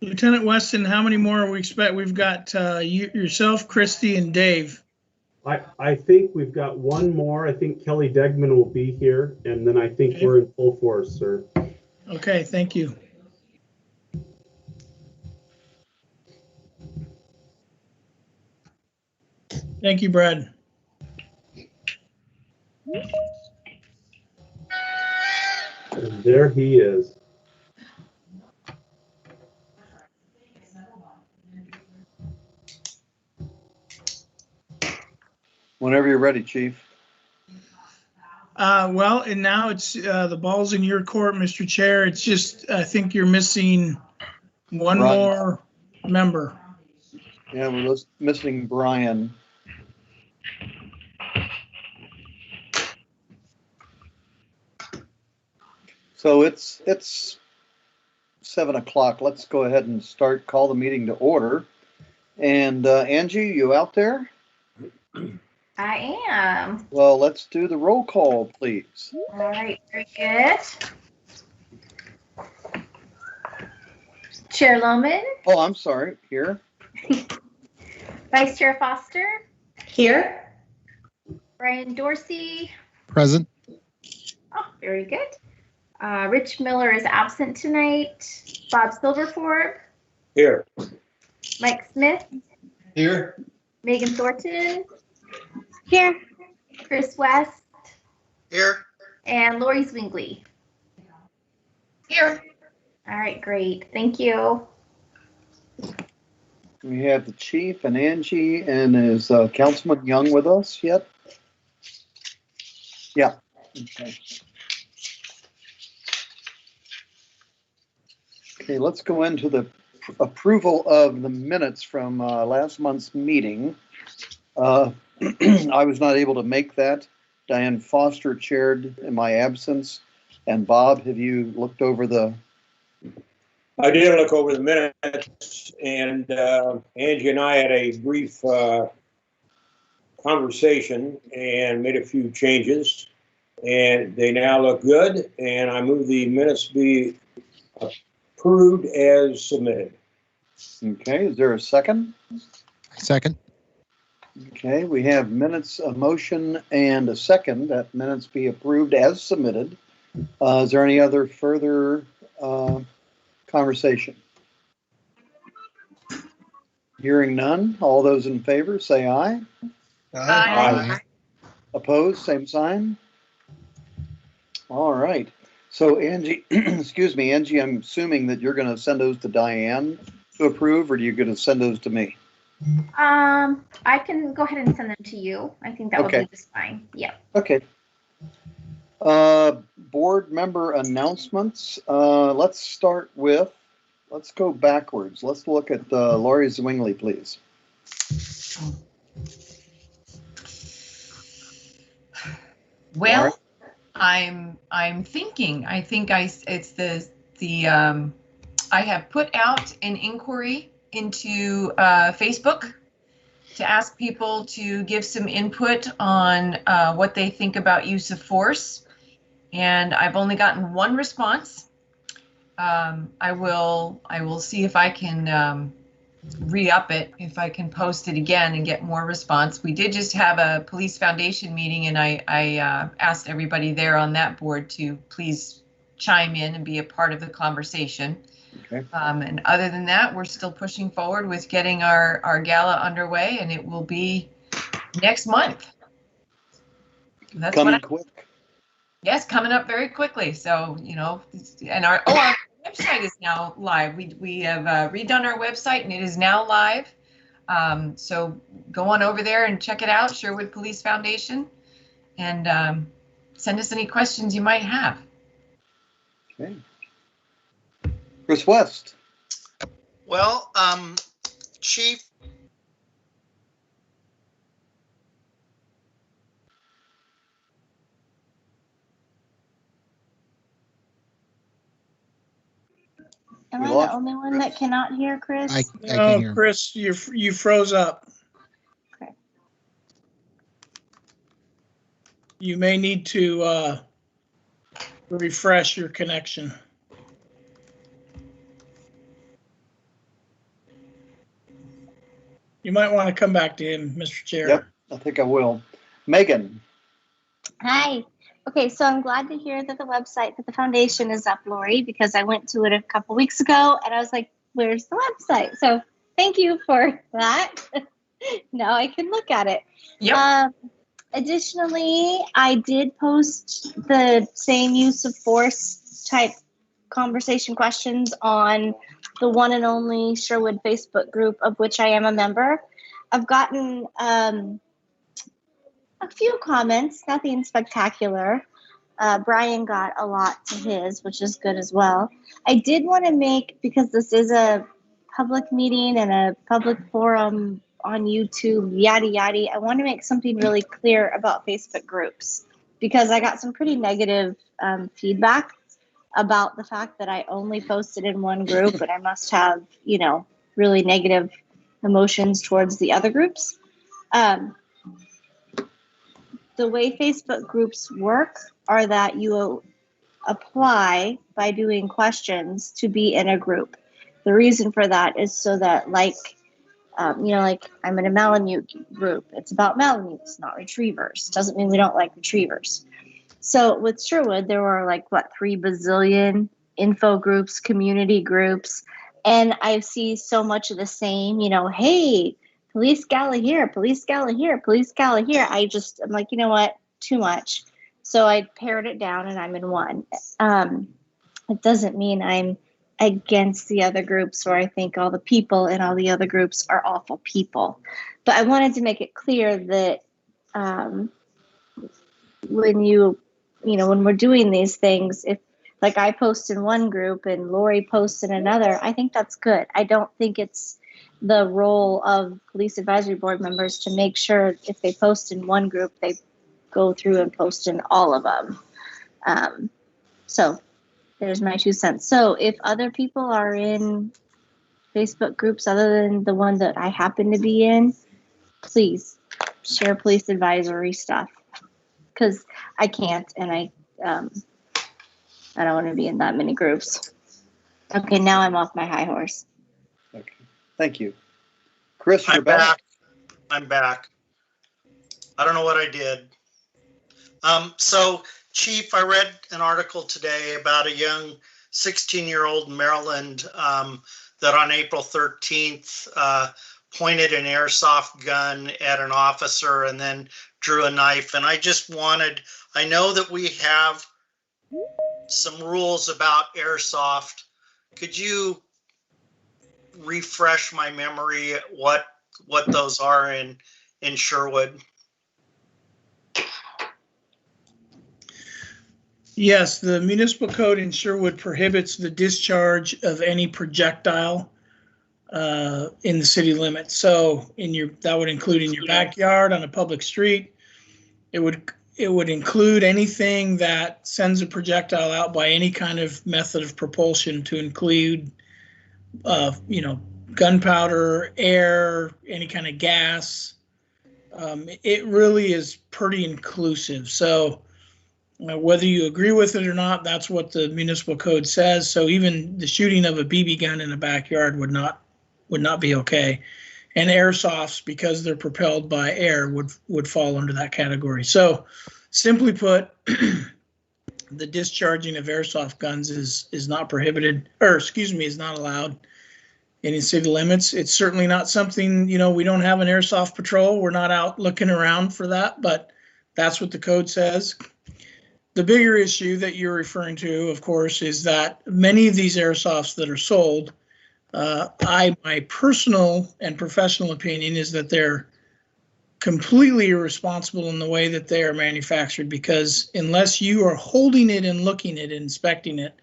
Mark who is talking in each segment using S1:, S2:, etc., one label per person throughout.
S1: Lieutenant Weston, how many more we expect? We've got yourself, Christy, and Dave.
S2: I think we've got one more. I think Kelly Degman will be here, and then I think we're in full force, sir.
S1: Okay, thank you. Thank you, Brad.
S2: And there he is.
S3: Whenever you're ready, Chief.
S1: Well, and now it's the ball's in your court, Mr. Chair. It's just, I think you're missing one
S3: Brian.
S1: more member.
S3: Yeah, we're missing Brian. So it's 7 o'clock. Let's go ahead and call the meeting to order. And Angie, you out there?
S4: I am.
S3: Well, let's do the roll call, please.
S4: All right, very good. Chair Lohman.
S3: Oh, I'm sorry. Here.
S4: Vice Chair Foster.
S5: Here.
S4: Brian Dorsey.
S6: Present.
S4: Oh, very good. Rich Miller is absent tonight. Bob Silverford.
S7: Here.
S4: Mike Smith.
S7: Here.
S4: Megan Thornton.
S5: Here.
S4: Chris West.
S7: Here.
S4: And Lori Zwingli.
S5: Here.
S4: All right, great. Thank you.
S3: We have the chief and Angie, and is Councilman Young with us yet? Yeah. Okay. Okay, let's go into the approval of the minutes from last month's meeting. I was not able to make that. Diane Foster chaired in my absence. And Bob, have you looked over the?
S7: I did look over the minutes, and Angie and I had a brief conversation and made a few changes, and they now look good, and I move the minutes be approved as submitted.
S3: Okay, is there a second?
S6: Second.
S3: Okay, we have minutes, a motion and a second that minutes be approved as submitted. Is there any other further conversation? Hearing none, all those in favor say aye.
S7: Aye.
S3: Opposed, same sign. All right. So Angie, excuse me, Angie, I'm assuming that you're going to send those to Diane to approve, or are you going to send those to me?
S4: I can go ahead and send them to you. I think that would be just fine. Yeah.
S3: Okay. Board member announcements. Let's go backwards. Let's look at Lori Zwingli, please.
S5: Well, I'm thinking. I think I have put out an inquiry into Facebook to ask people to give some input on what they think about use of force, and I've only gotten one response. I will see if I can re-up it, if I can post it again and get more response. We did just have a Police Foundation meeting, and I asked everybody there on that board to please chime in and be a part of the conversation.
S3: Okay.
S5: And other than that, we're still pushing forward with getting our gala underway, and it will be next month. That's
S3: coming quick.
S5: Yes, coming up very quickly. So, you know, and our website is now live. We have redone our website, and it is now live. So go on over there and check it out, Sherwood Police Foundation, and send us any questions you might have.
S3: Okay. Chris West.
S8: Well, Chief,
S9: am I the only one that cannot hear Chris?
S6: I can hear.
S1: Chris, you froze up.
S9: Okay.
S1: You may need to refresh your connection. You might want to come back to him, Mr. Chair.
S3: Yep, I think I will. Megan,
S9: Hi. Okay, so I'm glad to hear that the website for the foundation is up, Lori, because I went to it a couple weeks ago and I was like, where's the website? So thank you for that. Now I can look at it.
S5: Yep.
S9: Additionally, I did post the same use of force type conversation questions on the one and only Sherwood Facebook group, of which I am a member. I've gotten a few comments, nothing spectacular. Brian got a lot to his, which is good as well. I did want to make, because this is a public meeting and a public forum on YouTube, yada yada, I want to make something really clear about Facebook groups, because I got some pretty negative feedback about the fact that I only posted in one group and I must have, really negative emotions towards the other groups. The way Facebook groups work are that you apply by doing questions to be in a group. The reason for that is so that, like I'm in a Malamute group. It's about Malamutes, not retrievers. Doesn't mean we don't like retrievers. So with Sherwood, there were 3 bazillion info groups, community groups, and I see so much of the same, hey, police gala here, police gala here, police gala here. I'm like, you know what, too much. So I pared it down and I'm in one. It doesn't mean I'm against the other groups or I think all the people in all the other groups are awful people. But I wanted to make it clear that when we're doing these things, if I post in one group and Lori posts in another, I think that's good. I don't think it's the role of police advisory board members to make sure if they post in one group, they go through and post in all of them. So there's my 2 cents. So if other people are in Facebook groups other than the one that I happen to be in, please share police advisory stuff, because I can't, and I don't want to be in that many groups. Okay, now I'm off my high horse.
S3: okay, thank you. Chris, you're
S8: I'm
S3: back.
S8: back. I'm back. I don't know what I did. So, Chief, I read an article today about a young 16-year-old in Maryland that on April 13th pointed an airsoft gun at an officer and then drew a knife. And I know that we have some rules about airsoft. Could you refresh my memory what those are in Sherwood?
S1: Yes, the municipal code in Sherwood prohibits the discharge of any projectile in the city limits. So that would include in your backyard, on a public street. It would include anything that sends a projectile out by any kind of method of propulsion, to include gunpowder, air, any kind of gas. It really is pretty inclusive. So whether you agree with it or not, that's what the municipal code says. So even the shooting of a BB gun in a backyard would not be okay. And airsofts, because they're propelled by air, would fall under that category. So simply put, the discharging of airsoft guns is not prohibited, is not allowed in city limits. It's certainly not something, we don't have an airsoft patrol. We're not out looking around for that, but that's what the code says. The bigger issue that you're referring to, of course, is that many of these airsofts that are sold, my personal and professional opinion is that they're completely irresponsible in the way that they are manufactured, because unless you are holding it and looking at it, inspecting it,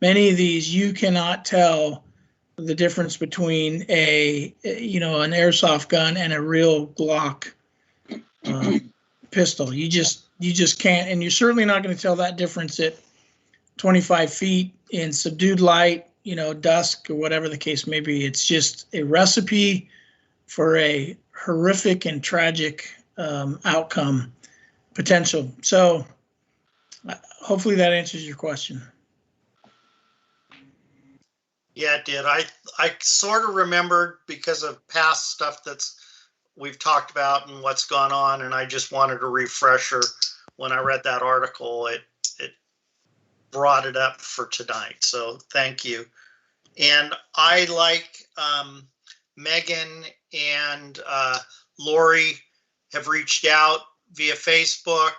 S1: many of these you cannot tell the difference between an airsoft gun and a real Glock pistol. You just can't, and you're certainly not going to tell that difference at 25 feet in subdued light, dusk or whatever the case may be. It's just a recipe for a horrific and tragic outcome potential. So hopefully that answers your question.
S8: Yeah, it did. I sort of remembered because of past stuff we've talked about and what's gone on, and I just wanted a refresher. When I read that article, it brought it up for tonight. So thank you. And I, like Megan and Lori, have reached out via Facebook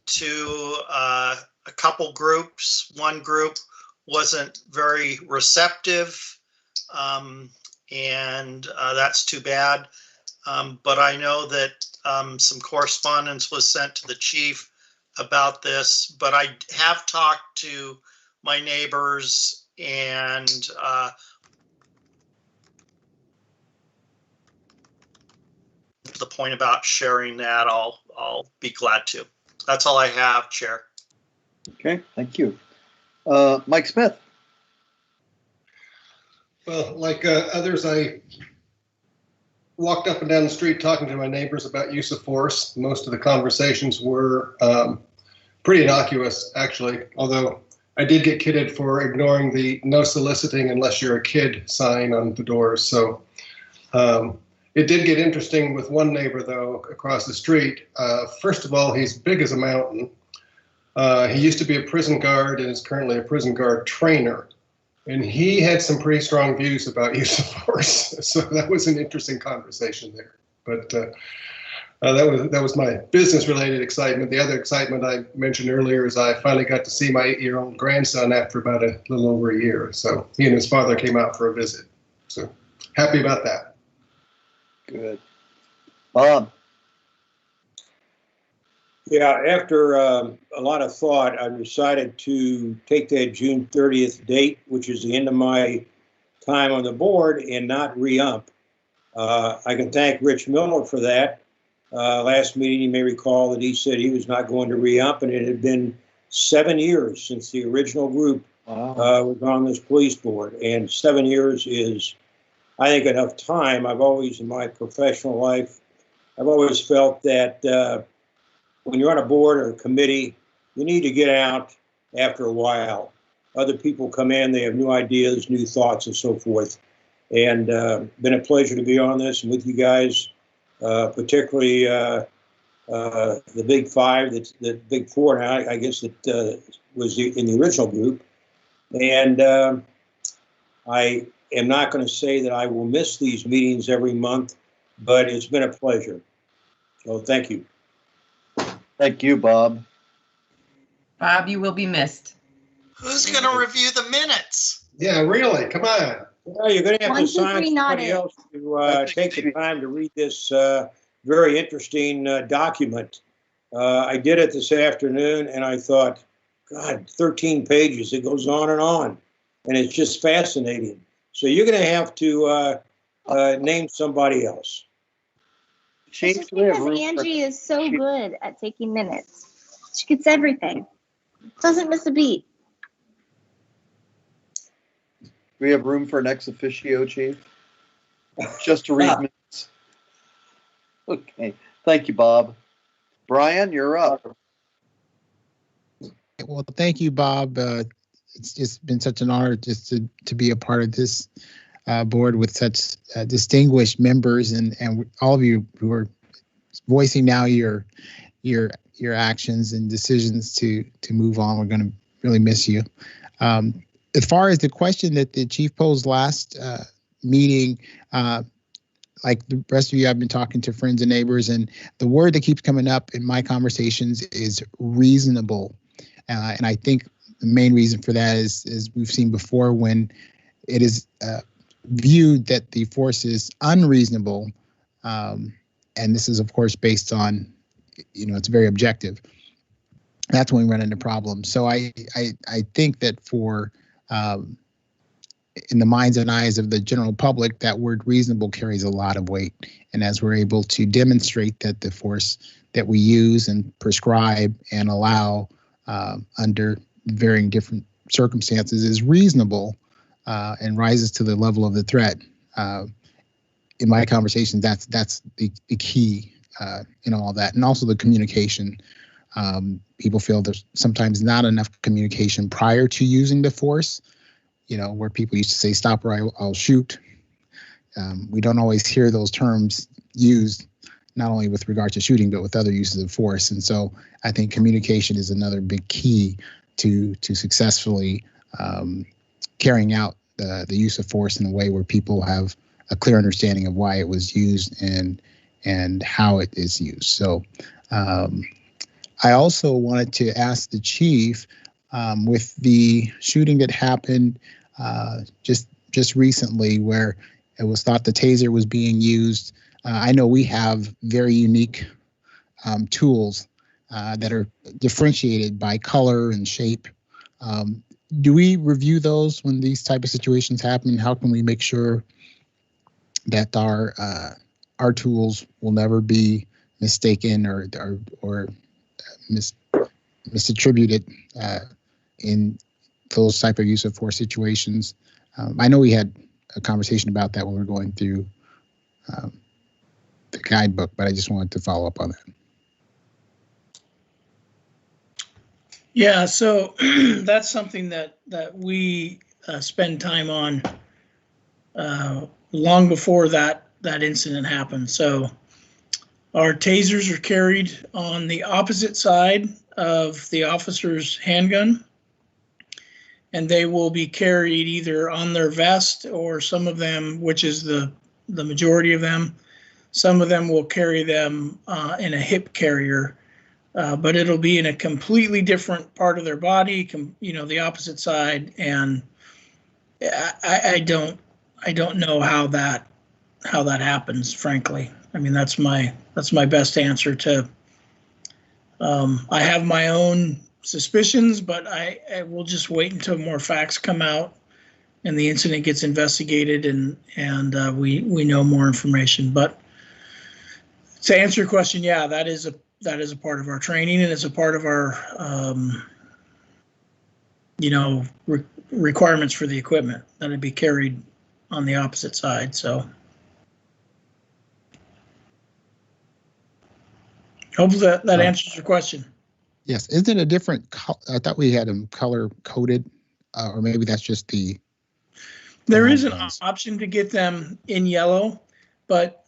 S8: to a couple groups. One group wasn't very receptive, and that's too bad. But I know that some correspondence was sent to the chief about this, but I have talked to my neighbors, and the point about sharing that, I'll be glad to. That's all I have, Chair.
S3: Okay, thank you. Mike Smith.
S10: Well, like others, I walked up and down the street talking to my neighbors about use of force. Most of the conversations were pretty innocuous, actually, although I did get kidded for ignoring the no soliciting unless you're a kid sign on the doors. So it did get interesting with one neighbor, though, across the street. First of all, he's big as a mountain. He used to be a prison guard and is currently a prison guard trainer. And he had some pretty strong views about use of force. So that was an interesting conversation there. But that was my business-related excitement. The other excitement I mentioned earlier is I finally got to see my 8-year-old grandson after about a little over a year. So he and his father came out for a visit. So happy about that.
S3: Good. Bob.
S7: Yeah, after a lot of thought, I decided to take that June 30th date, which is the end of my time on the board, and not re-ump. I can thank Rich Miller for that. Last meeting, you may recall that he said he was not going to re-ump, and it had been 7 years since the original group was on this police board. And 7 years is, I think, enough time. I've always, in my professional life, I've always felt that when you're on a board or a committee, you need to get out after a while. Other people come in, they have new ideas, new thoughts, and so forth. And been a pleasure to be on this and with you guys, particularly the Big Five, the Big Four now, I guess that was in the original group. And I am not going to say that I will miss these meetings every month, but it's been a pleasure. So thank you.
S3: Thank you, Bob.
S5: Bob, you will be missed.
S8: Who's going to review the minutes?
S10: Yeah, really? Come on.
S7: Well, you're going to have
S9: 1,
S7: to
S9: 2,
S7: sign
S9: 3,
S7: somebody
S9: nodded.
S7: else to take the time to read this very interesting document. I did it this afternoon, and I thought, God, 13 pages. It goes on, and it's just fascinating. So you're going to have to name somebody else.
S9: It's just because Angie is so good at taking minutes. She gets everything. Doesn't miss a beat.
S3: We have room for an ex officio, Chief? Just to read minutes. Okay. Thank you, Bob. Brian, you're up.
S6: Well, thank you, Bob. It's just been such an honor just to be a part of this board with such distinguished members and all of you who are voicing now your actions and decisions to move on. We're going to really miss you. As far as the question that the chief posed last meeting, like the rest of you, I've been talking to friends and neighbors, and the word that keeps coming up in my conversations is reasonable. And I think the main reason for that is we've seen before when it is viewed that the force is unreasonable, and this is of course based on, it's very objective. That's when we run into problems. So I think that for in the minds and eyes of the general public, that word reasonable carries a lot of weight. And as we're able to demonstrate that the force that we use and prescribe and allow under varying different circumstances is reasonable and rises to the level of the threat. In my conversations, that's the key in all that. And also the communication. People feel there's sometimes not enough communication prior to using the force, where people used to say, "Stop or I'll shoot." We don't always hear those terms used, not only with regard to shooting, but with other uses of force. And so I think communication is another big key to successfully carrying out the use of force in a way where people have a clear understanding of why it was used and how it is used. So I also wanted to ask the chief, with the shooting that happened just recently, where it was thought the taser was being used. I know we have very unique tools that are differentiated by color and shape. Do we review those when these type of situations happen? How can we make sure that our tools will never be mistaken or misattributed in those type of use of force situations? I know we had a conversation about that when we were going through the guidebook, but I just wanted to follow up on that.
S1: Yeah, so that's something that we spend time on long before that incident happened. So our tasers are carried on the opposite side of the officer's handgun, and they will be carried either on their vest, or some of them, which is the majority of them, some of them will carry them in a hip carrier. But it'll be in a completely different part of their body, the opposite side, and I don't know how that happens, frankly. I mean, that's my best answer to. I have my own suspicions, but I will just wait until more facts come out and the incident gets investigated and we know more information. But to answer your question, yeah, that is a part of our training, and it's a part of our, requirements for the equipment that it be carried on the opposite side. So hopefully that answers your question.
S6: Yes. Is it a different? I thought we had them color coded, or maybe that's just the.
S1: There is an option to get them in yellow, but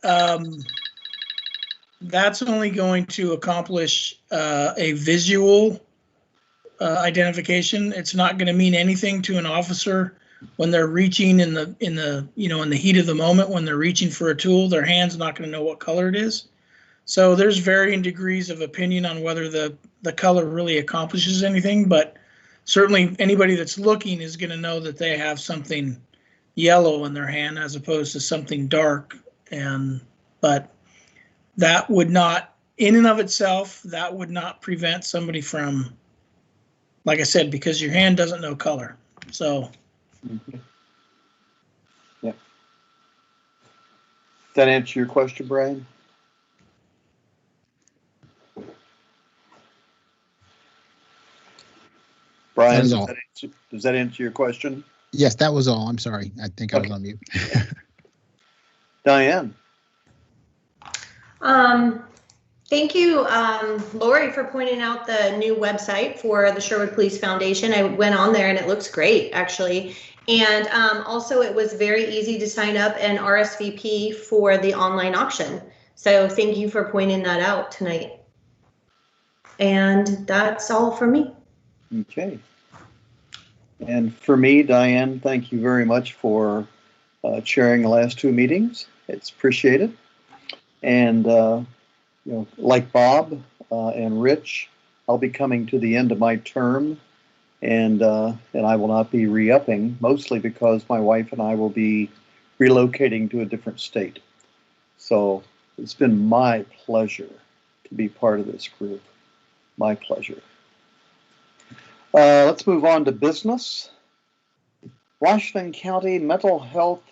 S1: that's only going to accomplish a visual identification. It's not going to mean anything to an officer when they're reaching in the heat of the moment, when they're reaching for a tool. Their hand's not going to know what color it is. So there's varying degrees of opinion on whether the color really accomplishes anything, but certainly anybody that's looking is going to know that they have something yellow in their hand as opposed to something dark. But that would not, in and of itself, that would not prevent somebody from, like I said, because your hand doesn't know color. So.
S3: Yeah. Does that answer your question, Brian? Brian, does that answer your question?
S6: Yes, that was all. I'm sorry. I think I was on mute.
S3: Diane.
S11: Thank you, Lori, for pointing out the new website for the Sherwood Police Foundation. I went on there and it looks great, actually. And also it was very easy to sign up and RSVP for the online auction. So thank you for pointing that out tonight. And that's all for me.
S3: Okay. And for me, Diane, thank you very much for chairing the last two meetings. It's appreciated. And like Bob and Rich, I'll be coming to the end of my term, and I will not be re-upping, mostly because my wife and I will be relocating to a different state. So it's been my pleasure to be part of this group. My pleasure. Let's move on to business. Washington County Mental Health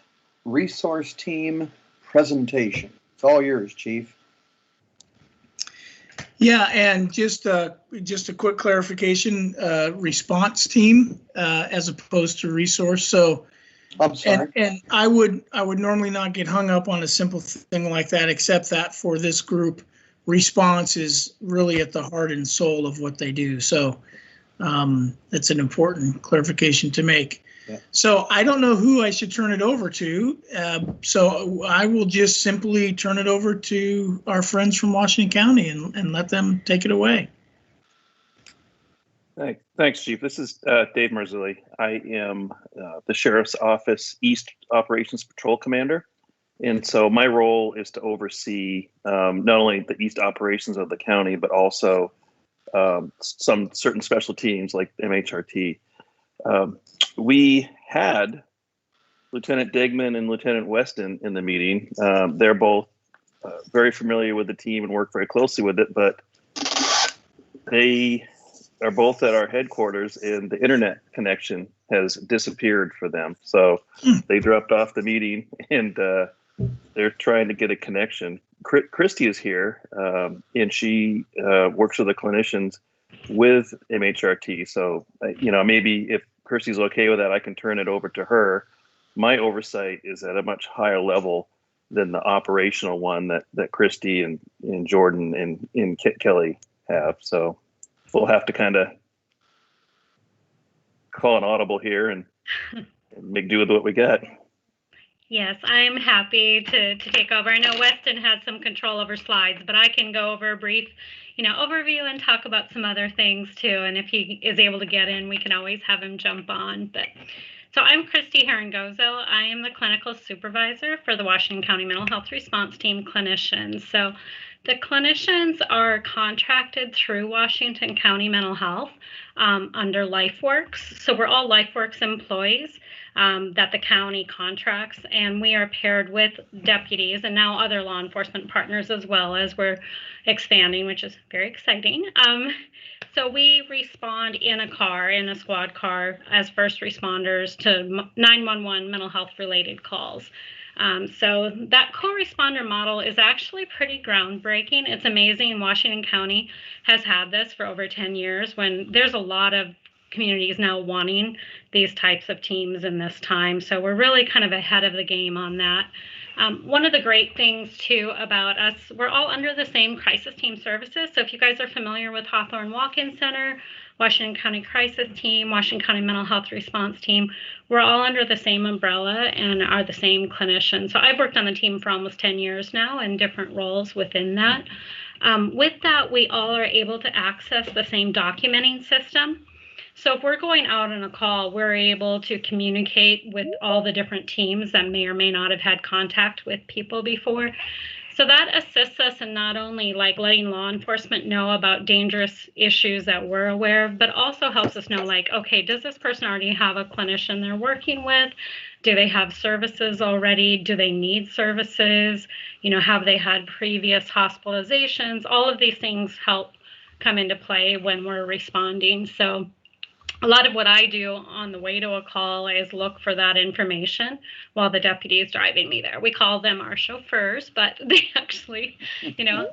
S3: Resource Team presentation. It's all yours, Chief.
S1: Yeah, and just a quick clarification: response team as opposed to resource. So,
S3: I'm sorry.
S1: And I would normally not get hung up on a simple thing like that, except that for this group, response is really at the heart and soul of what they do. So, it's an important clarification to make. So I don't know who I should turn it over to. So I will just simply turn it over to our friends from Washington County and let them take it away.
S12: Thanks, Chief. This is Dave Marzulli. I am the Sheriff's Office East Operations Patrol Commander. And so my role is to oversee not only the East operations of the county, but also some certain special teams like MHRT. We had Lieutenant Degman and Lieutenant Weston in the meeting. They're both very familiar with the team and work very closely with it, but they are both at our headquarters and the internet connection has disappeared for them. So they dropped off the meeting and they're trying to get a connection. Christy is here and she works with the clinicians with MHRT. So, maybe if Christy's okay with that, I can turn it over to her. My oversight is at a much higher level than the operational one that Christy and Jordan and Kelly have. So we'll have to kind of call an audible here and make do with what we got.
S13: Yes, I'm happy to take over. I know Weston had some control over slides, but I can go over a brief, overview and talk about some other things too. And if he is able to get in, we can always have him jump on. So I'm Christy Herringozo. I am the clinical supervisor for the Washington County Mental Health Response Team clinicians. So the clinicians are contracted through Washington County Mental Health under LifeWorks. So we're all LifeWorks employees that the county contracts, and we are paired with deputies and now other law enforcement partners as well as we're expanding, which is very exciting. So we respond in a squad car as first responders to 911 mental health related calls. So that co-responder model is actually pretty groundbreaking. It's amazing. Washington County has had this for over 10 years when there's a lot of communities now wanting these types of teams in this time. So we're really kind of ahead of the game on that. One of the great things too about us, we're all under the same crisis team services. So if you guys are familiar with Hawthorne Walk-In Center, Washington County Crisis Team, Washington County Mental Health Response Team, we're all under the same umbrella and are the same clinicians. So I've worked on the team for almost 10 years now in different roles within that. With that, we all are able to access the same documenting system. So if we're going out on a call, we're able to communicate with all the different teams that may or may not have had contact with people before. So that assists us in not only letting law enforcement know about dangerous issues that we're aware of, but also helps us know okay, does this person already have a clinician they're working with? Do they have services already? Do they need services? Have they had previous hospitalizations? All of these things help come into play when we're responding. So a lot of what I do on the way to a call is look for that information while the deputy is driving me there. We call them our chauffeurs, but they actually,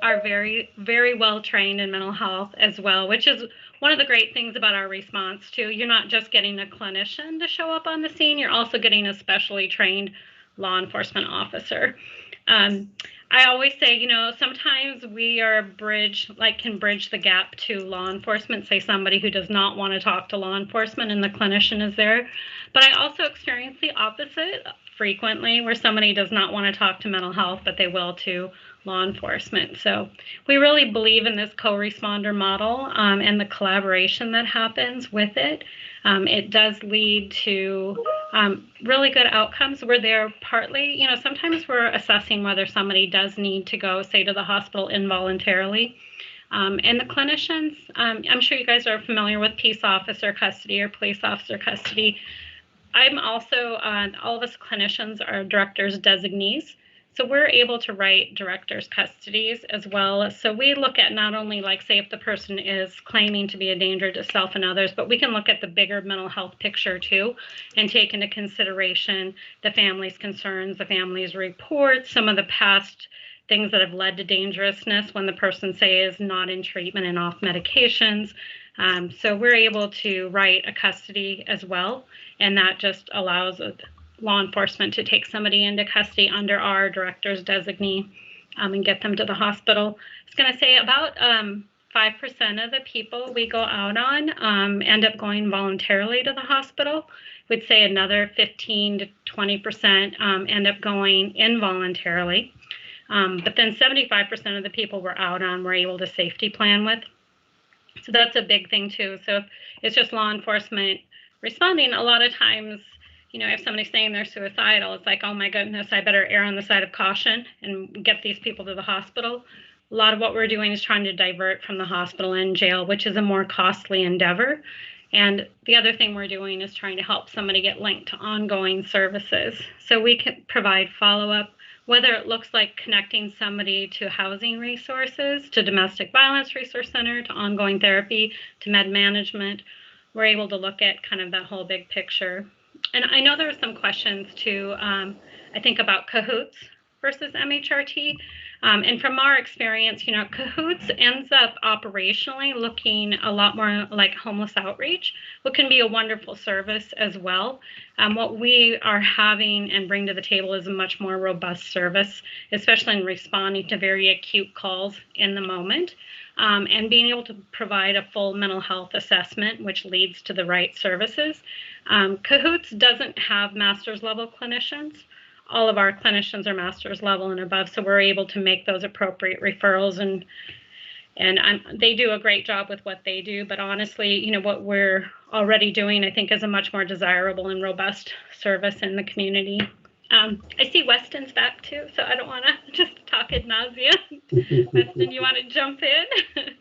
S13: are very, very well trained in mental health as well, which is one of the great things about our response too. You're not just getting a clinician to show up on the scene, you're also getting a specially trained law enforcement officer. I always say, sometimes we are can bridge the gap to law enforcement, say somebody who does not want to talk to law enforcement and the clinician is there. But I also experience the opposite frequently where somebody does not want to talk to mental health, but they will to law enforcement. So we really believe in this co-responder model and the collaboration that happens with it. It does lead to really good outcomes. We're there partly, sometimes we're assessing whether somebody does need to go, say, to the hospital involuntarily. And the clinicians, I'm sure you guys are familiar with peace officer custody or police officer custody. I'm also, all of us clinicians are directors designees. So we're able to write director's custodies as well. So we look at not only say if the person is claiming to be a danger to self and others, but we can look at the bigger mental health picture too and take into consideration the family's concerns, the family's reports, some of the past things that have led to dangerousness when the person, say, is not in treatment and off medications. So we're able to write a custody as well, and that just allows law enforcement to take somebody into custody under our director's designee and get them to the hospital. I was going to say about 5% of the people we go out on end up going voluntarily to the hospital. We'd say another 15 to 20% end up going involuntarily. But then 75% of the people we're out on we're able to safety plan with. So that's a big thing too. So it's just law enforcement responding. A lot of times, you know, if somebody's saying they're suicidal, it's like, oh my goodness, I better err on the side of caution and get these people to the hospital. A lot of what we're doing is trying to divert from the hospital and jail, which is a more costly endeavor. And the other thing we're doing is trying to help somebody get linked to ongoing services. So we can provide follow-up, whether it looks like connecting somebody to housing resources, to domestic violence resource center, to ongoing therapy, to med management. We're able to look at kind of that whole big picture. And I know there were some questions too, I think about cahoots versus MHRT. And from our experience, you know, cahoots ends up operationally looking a lot more like homeless outreach, what can be a wonderful service as well. What we are having and bring to the table is a much more robust service, especially in responding to very acute calls in the moment, and being able to provide a full mental health assessment, which leads to the right services. Cahoots doesn't have master's level clinicians. All of our clinicians are master's level and above, so we're able to make those appropriate referrals, and they do a great job with what they do. But honestly, you know, what we're already doing, I think, is a much more desirable and robust service in the community. I see Weston's back too, so I don't want to just talk ad nauseum. Weston, you want to jump in?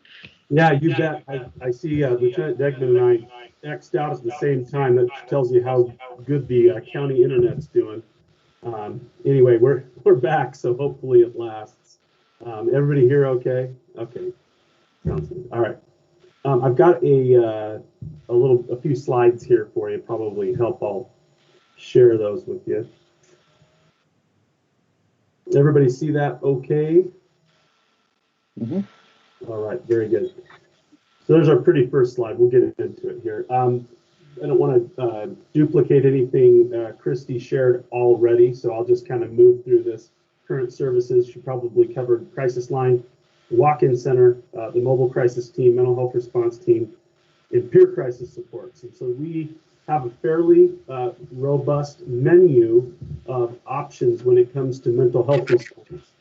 S2: Yeah, you bet. I see Lieutenant Degman and I X'd out at the same time. That tells you how good the county internet's doing. Anyway, we're back, so hopefully it lasts. Everybody here okay? Okay, sounds good. All right. I've got a few slides here for you. Probably help. I'll share those with you. Everybody see that okay?
S3: Mm-hmm.
S2: All right, very good. So there's our pretty first slide. We'll get into it here. I don't want to duplicate anything Christy shared already, so I'll just kind of move through this. Current services, she probably covered crisis line, walk-in center, the mobile crisis team, mental health response team, and peer crisis supports. And so we have a fairly robust menu of options when it comes to mental health response.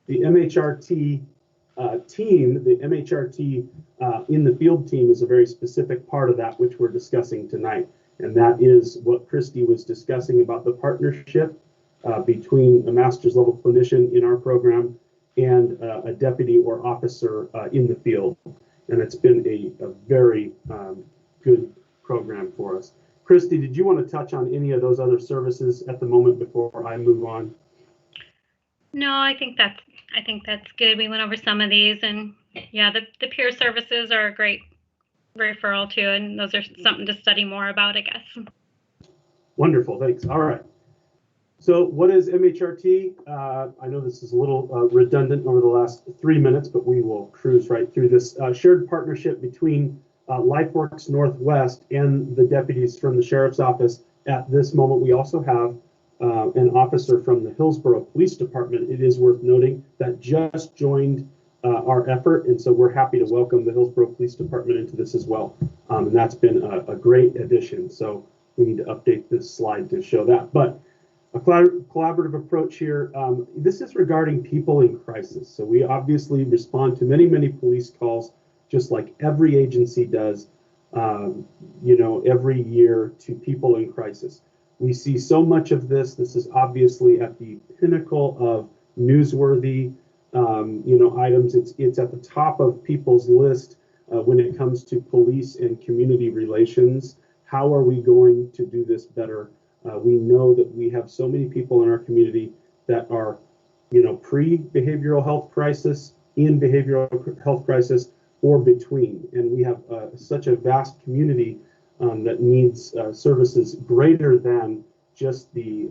S2: The MHRT team, the MHRT in the field team is a very specific part of that, which we're discussing tonight. And that is what Christy was discussing about the partnership between a master's level clinician in our program and a deputy or officer in the field. And it's been a very good program for us. Christy, did you want to touch on any of those other services at the moment before I move on?
S13: No, I think that's good. We went over some of these, and yeah, the peer services are a great referral too, and those are something to study more about, I guess.
S2: Wonderful, thanks. All right. So what is MHRT? I know this is a little redundant over the last 3 minutes, but we will cruise right through this. Shared partnership between LifeWorks Northwest and the deputies from the Sheriff's Office. At this moment, we also have an officer from the Hillsborough Police Department. It is worth noting that just joined our effort, and so we're happy to welcome the Hillsborough Police Department into this as well. And that's been a great addition. So we need to update this slide to show that. But a collaborative approach here. This is regarding people in crisis. So we obviously respond to many, many police calls, just like every agency does, every year to people in crisis. We see so much of this. This is obviously at the pinnacle of newsworthy, items. It's at the top of people's list when it comes to police and community relations. How are we going to do this better? We know that we have so many people in our community that are, pre-behavioral health crisis, in behavioral health crisis, or between. And we have such a vast community that needs services greater than just the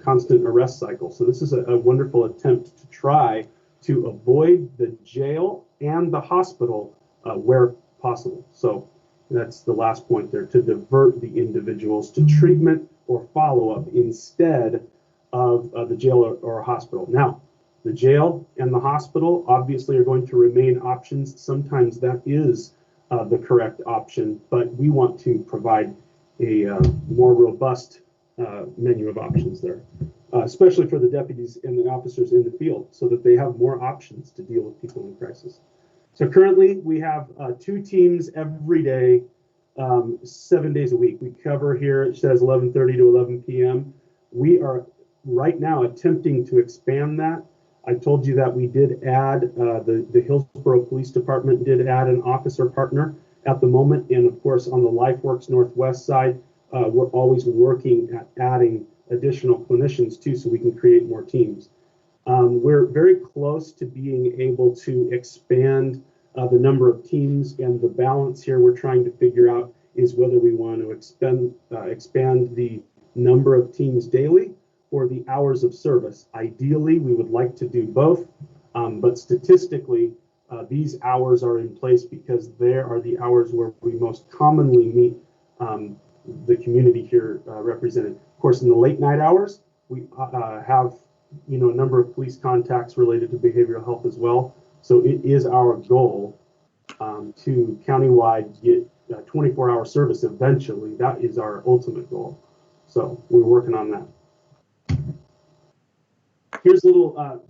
S2: constant arrest cycle. So this is a wonderful attempt to try to avoid the jail and the hospital where possible. So that's the last point there, to divert the individuals to treatment or follow-up instead of the jail or a hospital. Now, The jail and the hospital obviously are going to remain options. Sometimes that is the correct option, but we want to provide a more robust menu of options there, especially for the deputies and the officers in the field, so that they have more options to deal with people in crisis. So currently we have 2 teams every day, 7 days a week. We cover here, it says 11:30 to 11 p.m. We are right now attempting to expand that. I told you that we did add, the Hillsborough Police Department did add an officer partner at the moment. And of course, on the LifeWorks Northwest side, we're always working at adding additional clinicians too, so we can create more teams. We're very close to being able to expand the number of teams, and the balance here we're trying to figure out is whether we want to expand the number of teams daily or the hours of service. Ideally, we would like to do both, but statistically, these hours are in place because there are the hours where we most commonly meet the community here represented. Of course, in the late night hours, we have a number of police contacts related to behavioral health as well. So it is our goal to countywide get 24-hour service eventually. That is our ultimate goal. So we're working on that. Here's a little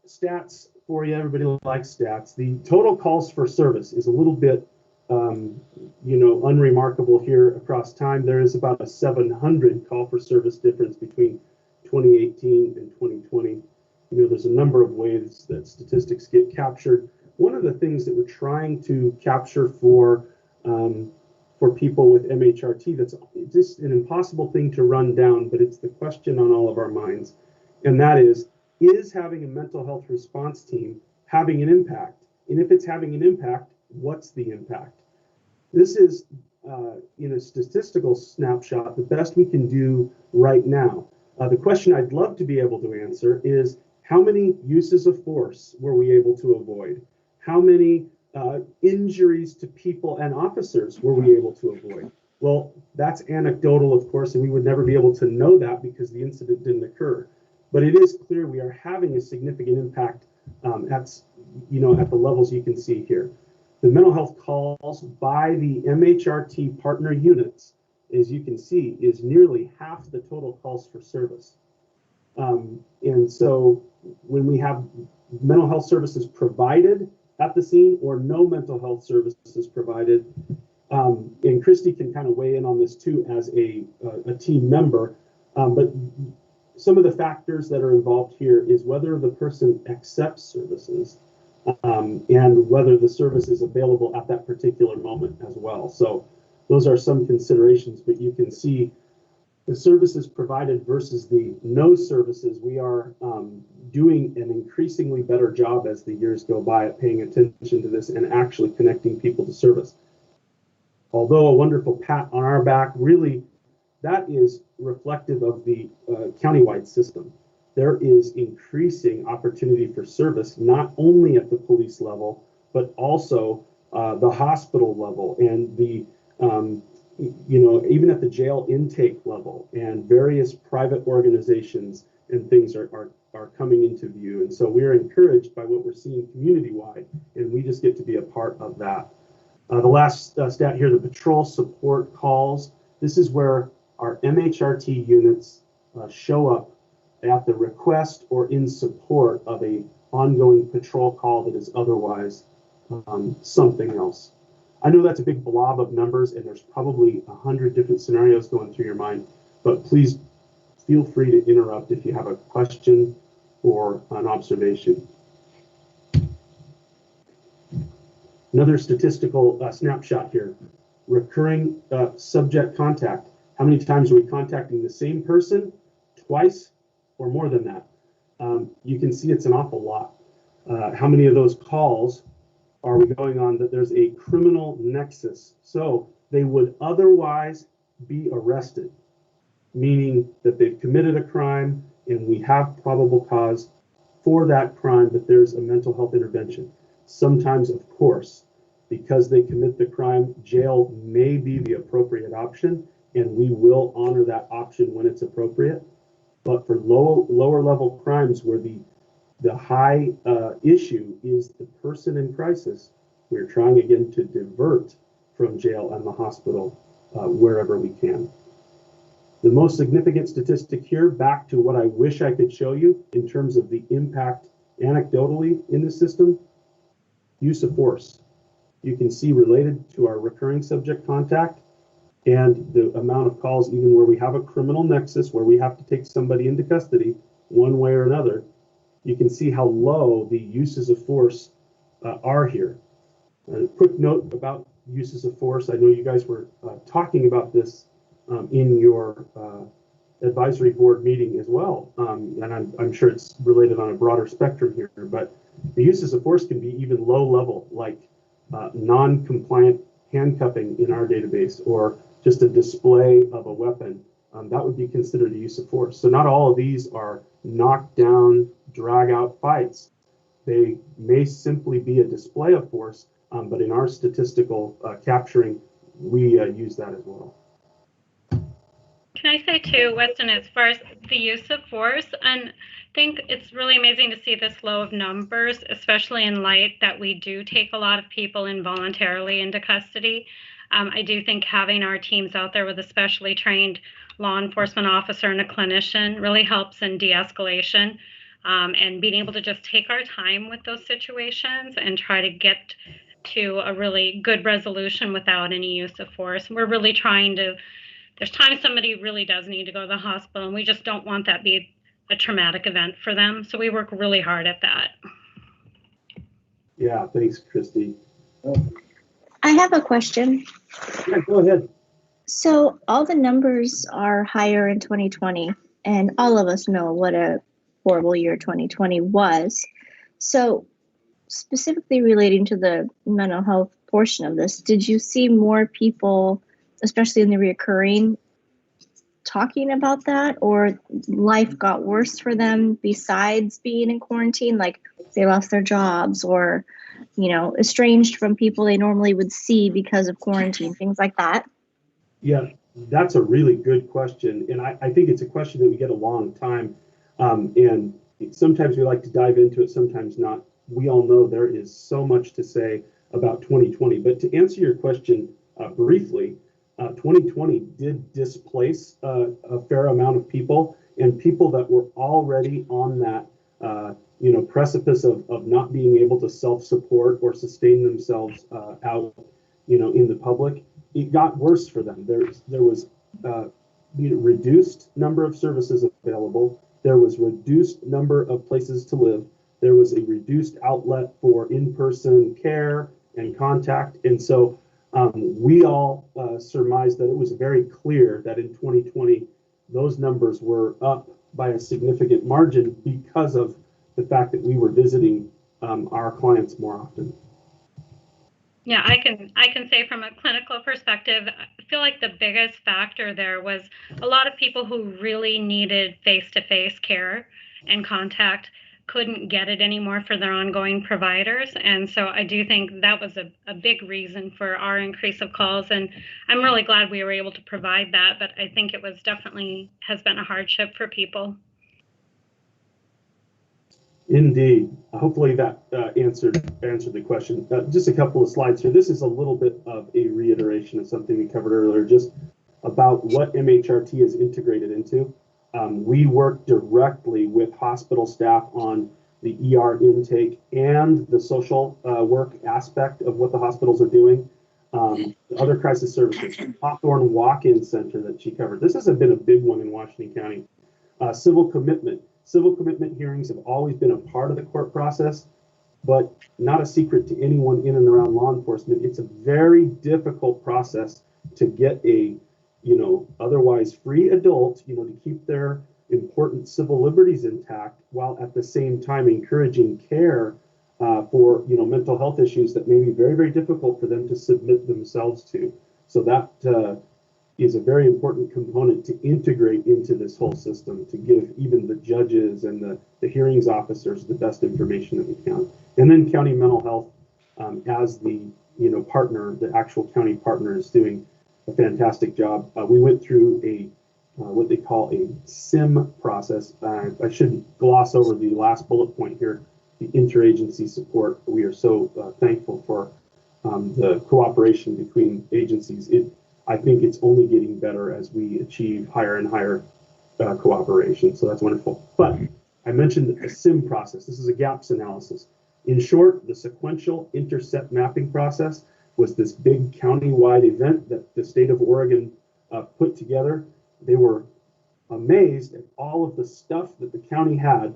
S2: stats for you. Everybody likes stats. The total calls for service is a little bit, unremarkable here across time. There is about a 700 call for service difference between 2018 and 2020. There's a number of ways that statistics get captured. One of the things that we're trying to capture for people with MHRT, that's just an impossible thing to run down, but it's the question on all of our minds, and that is having a mental health response team having an impact? And if it's having an impact, what's the impact? This is, in a statistical snapshot, the best we can do right now. The question I'd love to be able to answer is, how many uses of force were we able to avoid? How many injuries to people and officers were we able to avoid? Well, that's anecdotal, of course, and we would never be able to know that because the incident didn't occur. But it is clear we are having a significant impact at the levels you can see here. The mental health calls by the MHRT partner units, as you can see, is nearly half the total calls for service. And so when we have mental health services provided at the scene or no mental health services provided, and Christy can kind of weigh in on this too as a team member, but some of the factors that are involved here is whether the person accepts services and whether the service is available at that particular moment as well. So those are some considerations, but you can see the services provided versus the no services. We are doing an increasingly better job as the years go by at paying attention to this and actually connecting people to service. Although a wonderful pat on our back, really, that is reflective of the countywide system. There is increasing opportunity for service, not only at the police level, but also the hospital level and the, even at the jail intake level, and various private organizations and things are coming into view. And so we're encouraged by what we're seeing community-wide, and we just get to be a part of that. The last stat here, the patrol support calls. This is where our MHRT units show up at the request or in support of a ongoing patrol call that is otherwise something else. I know that's a big blob of numbers, and there's probably 100 different scenarios going through your mind, but please feel free to interrupt if you have a question or an observation. Another statistical snapshot here. Recurring subject contact. How many times are we contacting the same person twice or more than that? You can see it's an awful lot. How many of those calls are we going on that there's a criminal nexus? So they would otherwise be arrested, meaning that they've committed a crime and we have probable cause for that crime, but there's a mental health intervention. Sometimes, of course, because they commit the crime, jail may be the appropriate option, and we will honor that option when it's appropriate. But for lower level crimes where the The high issue is the person in crisis. We're trying again to divert from jail and the hospital wherever we can. The most significant statistic here, back to what I wish I could show you in terms of the impact anecdotally in the system, use of force. You can see related to our recurring subject contact and the amount of calls, even where we have a criminal nexus, where we have to take somebody into custody one way or another, you can see how low the uses of force are here. A quick note about uses of force. I know you guys were talking about this in your advisory board meeting as well, and I'm sure it's related on a broader spectrum here, but the uses of force can be even low level, like non-compliant handcuffing in our database, or just a display of a weapon. That would be considered a use of force. So not all of these are knockdown, drag out fights. They may simply be a display of force, but in our statistical capturing, we use that as well.
S13: Can I say too, Weston, as far as the use of force, and I think it's really amazing to see this low of numbers, especially in light that we do take a lot of people involuntarily into custody. I do think having our teams out there with a specially trained law enforcement officer and a clinician really helps in de-escalation, and being able to just take our time with those situations and try to get to a really good resolution without any use of force. We're really trying to, there's times somebody really does need to go to the hospital, and we just don't want that to be a traumatic event for them. So we work really hard at that.
S2: Yeah, thanks, Christy.
S9: I have a question.
S2: Yeah, go ahead.
S9: So all the numbers are higher in 2020, and all of us know what a horrible year 2020 was. So specifically relating to the mental health portion of this, did you see more people, especially in the reoccurring, talking about that, or life got worse for them besides being in quarantine, like they lost their jobs or, you know, estranged from people they normally would see because of quarantine, things like that?
S2: Yeah, that's a really good question. And I think it's a question that we get a long time. And sometimes we like to dive into it, sometimes not. We all know there is so much to say about 2020. But to answer your question briefly, 2020 did displace a fair amount of people, and people that were already on that precipice of not being able to self-support or sustain themselves out in the public. It got worse for them. There was reduced number of services available. There was reduced number of places to live. There was a reduced outlet for in-person care and contact. And so we all surmised that it was very clear that in 2020, those numbers were up by a significant margin because of the fact that we were visiting our clients more often.
S13: Yeah, I can say from a clinical perspective, I feel like the biggest factor there was a lot of people who really needed face-to-face care and contact couldn't get it anymore for their ongoing providers. And so I do think that was a big reason for our increase of calls. And I'm really glad we were able to provide that, but I think it was definitely has been a hardship for people.
S2: Indeed. Hopefully that answered the question. Just a couple of slides here. This is a little bit of a reiteration of something we covered earlier, just about what MHRT is integrated into. We work directly with hospital staff on the ER intake and the social work aspect of what the hospitals are doing. Other crisis services, Hawthorne Walk-In Center that she covered. This has been a big one in Washington County. Civil commitment. Civil commitment hearings have always been a part of the court process, but not a secret to anyone in and around law enforcement. It's a very difficult process to get a, otherwise free adult, to keep their important civil liberties intact while at the same time encouraging care for, mental health issues that may be very, very difficult for them to submit themselves to. So that is a very important component to integrate into this whole system, to give even the judges and the hearings officers the best information that we can. And then county mental health as the partner, the actual county partner is doing a fantastic job. We went through a what they call a SIM process. I should gloss over the last bullet point here, the interagency support. We are so thankful for the cooperation between agencies. I think it's only getting better as we achieve higher and higher cooperation, so that's wonderful. But I mentioned the SIM process. This is a gaps analysis. In short, the sequential intercept mapping process was this big county-wide event that the state of Oregon put together. They were amazed at all of the stuff that the county had.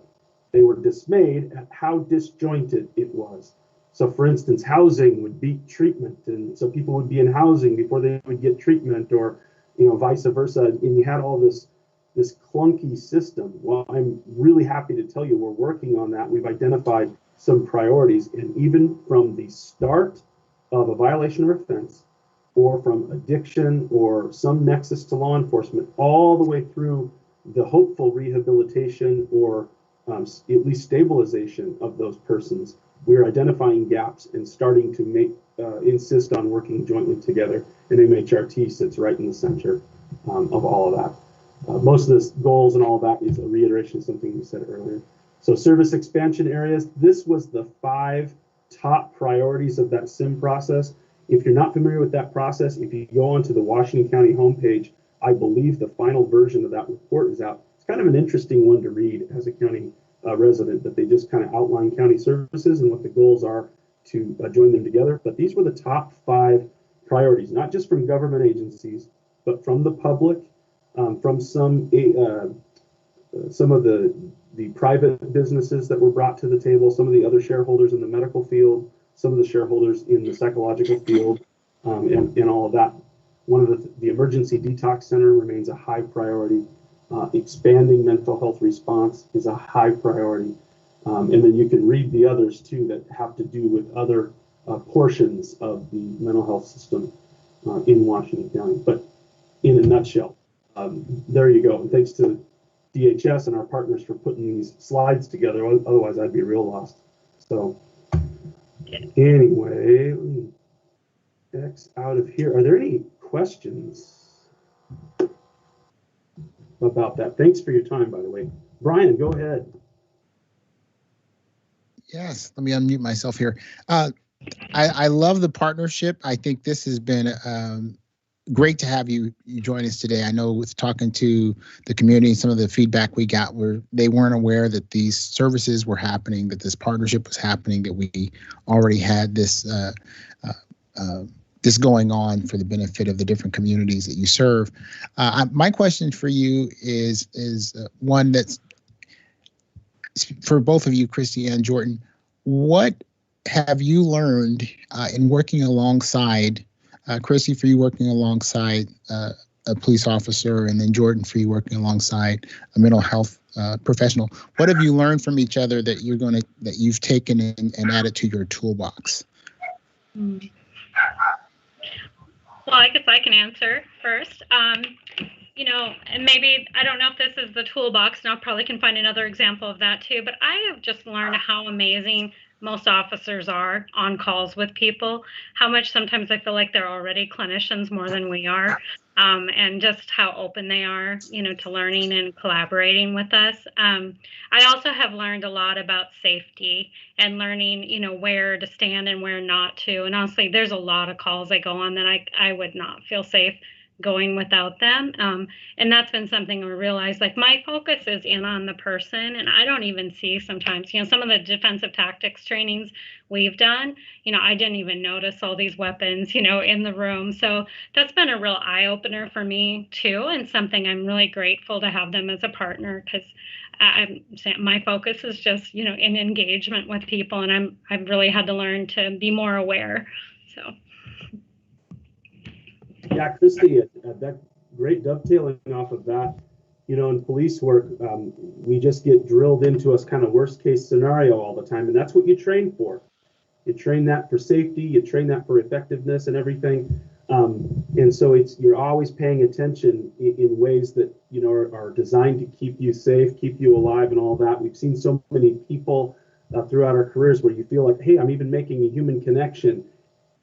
S2: They were dismayed at how disjointed it was. So for instance, housing would beat treatment, and so people would be in housing before they would get treatment, or vice versa. And you had all this clunky system. Well, I'm really happy to tell you we're working on that. We've identified some priorities, and even from the start of a violation or offense, or from addiction or some nexus to law enforcement, all the way through the hopeful rehabilitation or at least stabilization of those persons, we're identifying gaps and starting to insist on working jointly together. And MHRT sits right in the center of all of that. Most of the goals and all of that is a reiteration of something we said earlier. So service expansion areas, this was the 5 top priorities of that SIM process. If you're not familiar with that process, if you go onto the Washington County homepage, I believe the final version of that report is out. It's kind of an interesting one to read as a county resident, that they just kind of outline county services and what the goals are to join them together. But these were the top 5 priorities, not just from government agencies, but from the public, from some of the private businesses that were brought to the table, some of the other shareholders in the medical field, some of the shareholders in the psychological field, and all of that. One of the emergency detox center remains a high priority. Expanding mental health response is a high priority. And then you can read the others too that have to do with other portions of the mental health system in Washington County. But in a nutshell, there you go. And thanks to DHS and our partners for putting these slides together. Otherwise, I'd be real lost. So anyway, let me X out of here. Are there any questions about that? Thanks for your time, by the way. Brian, go ahead.
S6: Yes, let me unmute myself here. I love the partnership. I think this has been great to have you join us today. I know with talking to the community, some of the feedback we got were they weren't aware that these services were happening, that this partnership was happening, that we already had this this going on for the benefit of the different communities that you serve. My question for you is one that's for both of you, Christy and Jordan. What have you learned in working alongside Christy, for you working alongside a police officer, and then Jordan, for you working alongside a mental health professional? What have you learned from each other that you've taken and added to your toolbox?
S13: Well, I guess I can answer first. And maybe, I don't know if this is the toolbox, and I probably can find another example of that too, but I have just learned how amazing most officers are on calls with people, how much sometimes I feel like they're already clinicians more than we are, and just how open they are, to learning and collaborating with us. I also have learned a lot about safety and learning, where to stand and where not to. And honestly, there's a lot of calls I go on that I would not feel safe going without them. And that's been something I realized, like my focus is in on the person, and I don't even see sometimes, some of the defensive tactics trainings we've done, I didn't even notice all these weapons, in the room. So that's been a real eye opener for me too, and something I'm really grateful to have them as a partner, because my focus is just, in engagement with people, and I've really had to learn to be more aware. So.
S2: Yeah, Christy, that great dovetailing off of that. In police work, we just get drilled into us kind of worst case scenario all the time, and that's what you train for. You train that for safety, you train that for effectiveness and everything. And so you're always paying attention in ways that are designed to keep you safe, keep you alive, and all that. We've seen so many people throughout our careers where you feel like, hey, I'm even making a human connection.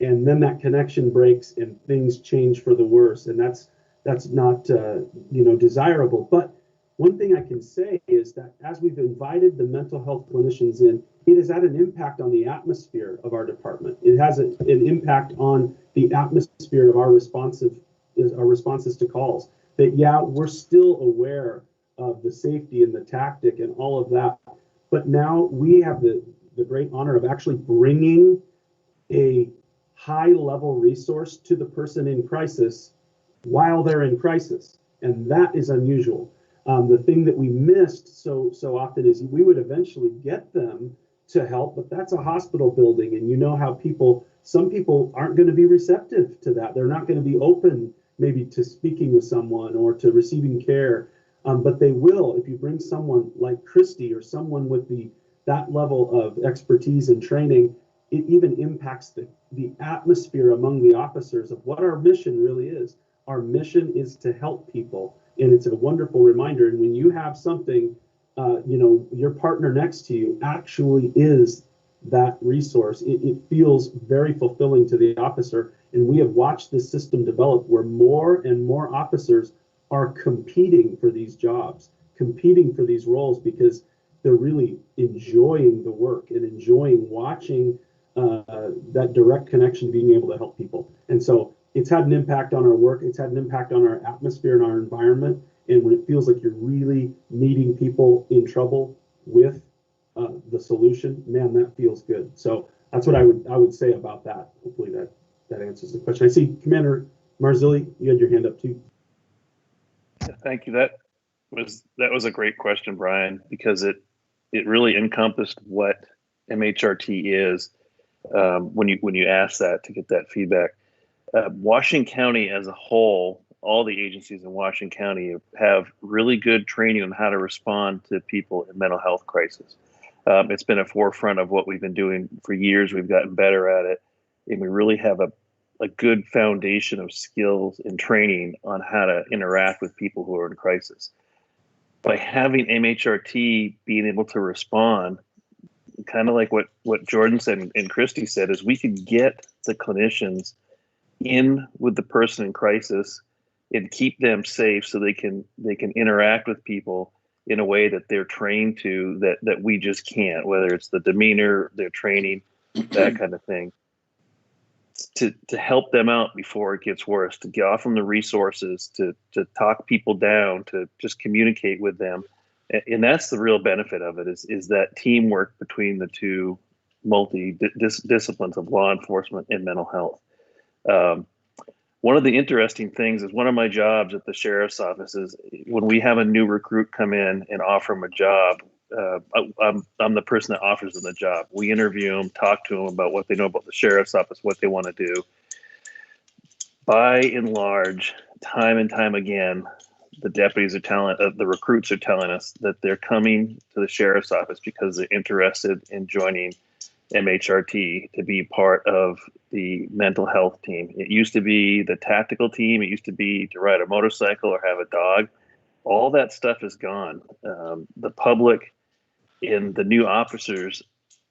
S2: And then that connection breaks and things change for the worse. And that's desirable. But one thing I can say is that as we've invited the mental health clinicians in, it has had an impact on the atmosphere of our department. It has an impact on the atmosphere of our responses to calls. That, yeah, we're still aware of the safety and the tactic and all of that, but now we have the great honor of actually bringing a high-level resource to the person in crisis while they're in crisis, and that is unusual. The thing that we missed so often is we would eventually get them to help, but that's a hospital building, and you know how some people aren't going to be receptive to that. They're not going to be open maybe to speaking with someone or to receiving care, but they will if you bring someone like Christy or someone with that level of expertise and training. It even impacts the atmosphere among the officers of what our mission really is. Our mission is to help people, and it's a wonderful reminder. And when you have something, your partner next to you actually is that resource, it feels very fulfilling to the officer. And we have watched this system develop where more and more officers are competing for these jobs, competing for these roles, because they're really enjoying the work and enjoying watching that direct connection, being able to help people. And so it's had an impact on our work. It's had an impact on our atmosphere and our environment. And when it feels like you're really meeting people in trouble with the solution, man, that feels good. So that's what I would say about that. Hopefully that answers the question. I see Commander Marzilli, you had your hand up too.
S12: Thank you. That was a great question, Brian, because it really encompassed what MHRT is when you ask that, to get that feedback. Washington County as a whole, all the agencies in Washington County have really good training on how to respond to people in mental health crisis. It's been a forefront of what we've been doing for years. We've gotten better at it, and we really have a good foundation of skills and training on how to interact with people who are in crisis. By having MHRT being able to respond, kind of like what Jordan said and Christy said, is we could get the clinicians in with the person in crisis and keep them safe so they can interact with people in a way that they're trained to, that we just can't, whether it's the demeanor, their training, that kind of thing. To help them out before it gets worse, to get off them the resources, to talk people down, to just communicate with them. And that's the real benefit of it, is that teamwork between the two multi-disciplines of law enforcement and mental health. One of the interesting things is, one of my jobs at the sheriff's office is when we have a new recruit come in and offer them a job, I'm the person that offers them the job. We interview them, talk to them about what they know about the sheriff's office, what they want to do. By and large, time and time again, the deputies are the recruits are telling us that they're coming to the sheriff's office because they're interested in joining MHRT to be part of the mental health team. It used to be the tactical team. It used to be to ride a motorcycle or have a dog. All that stuff is gone. The public and the new officers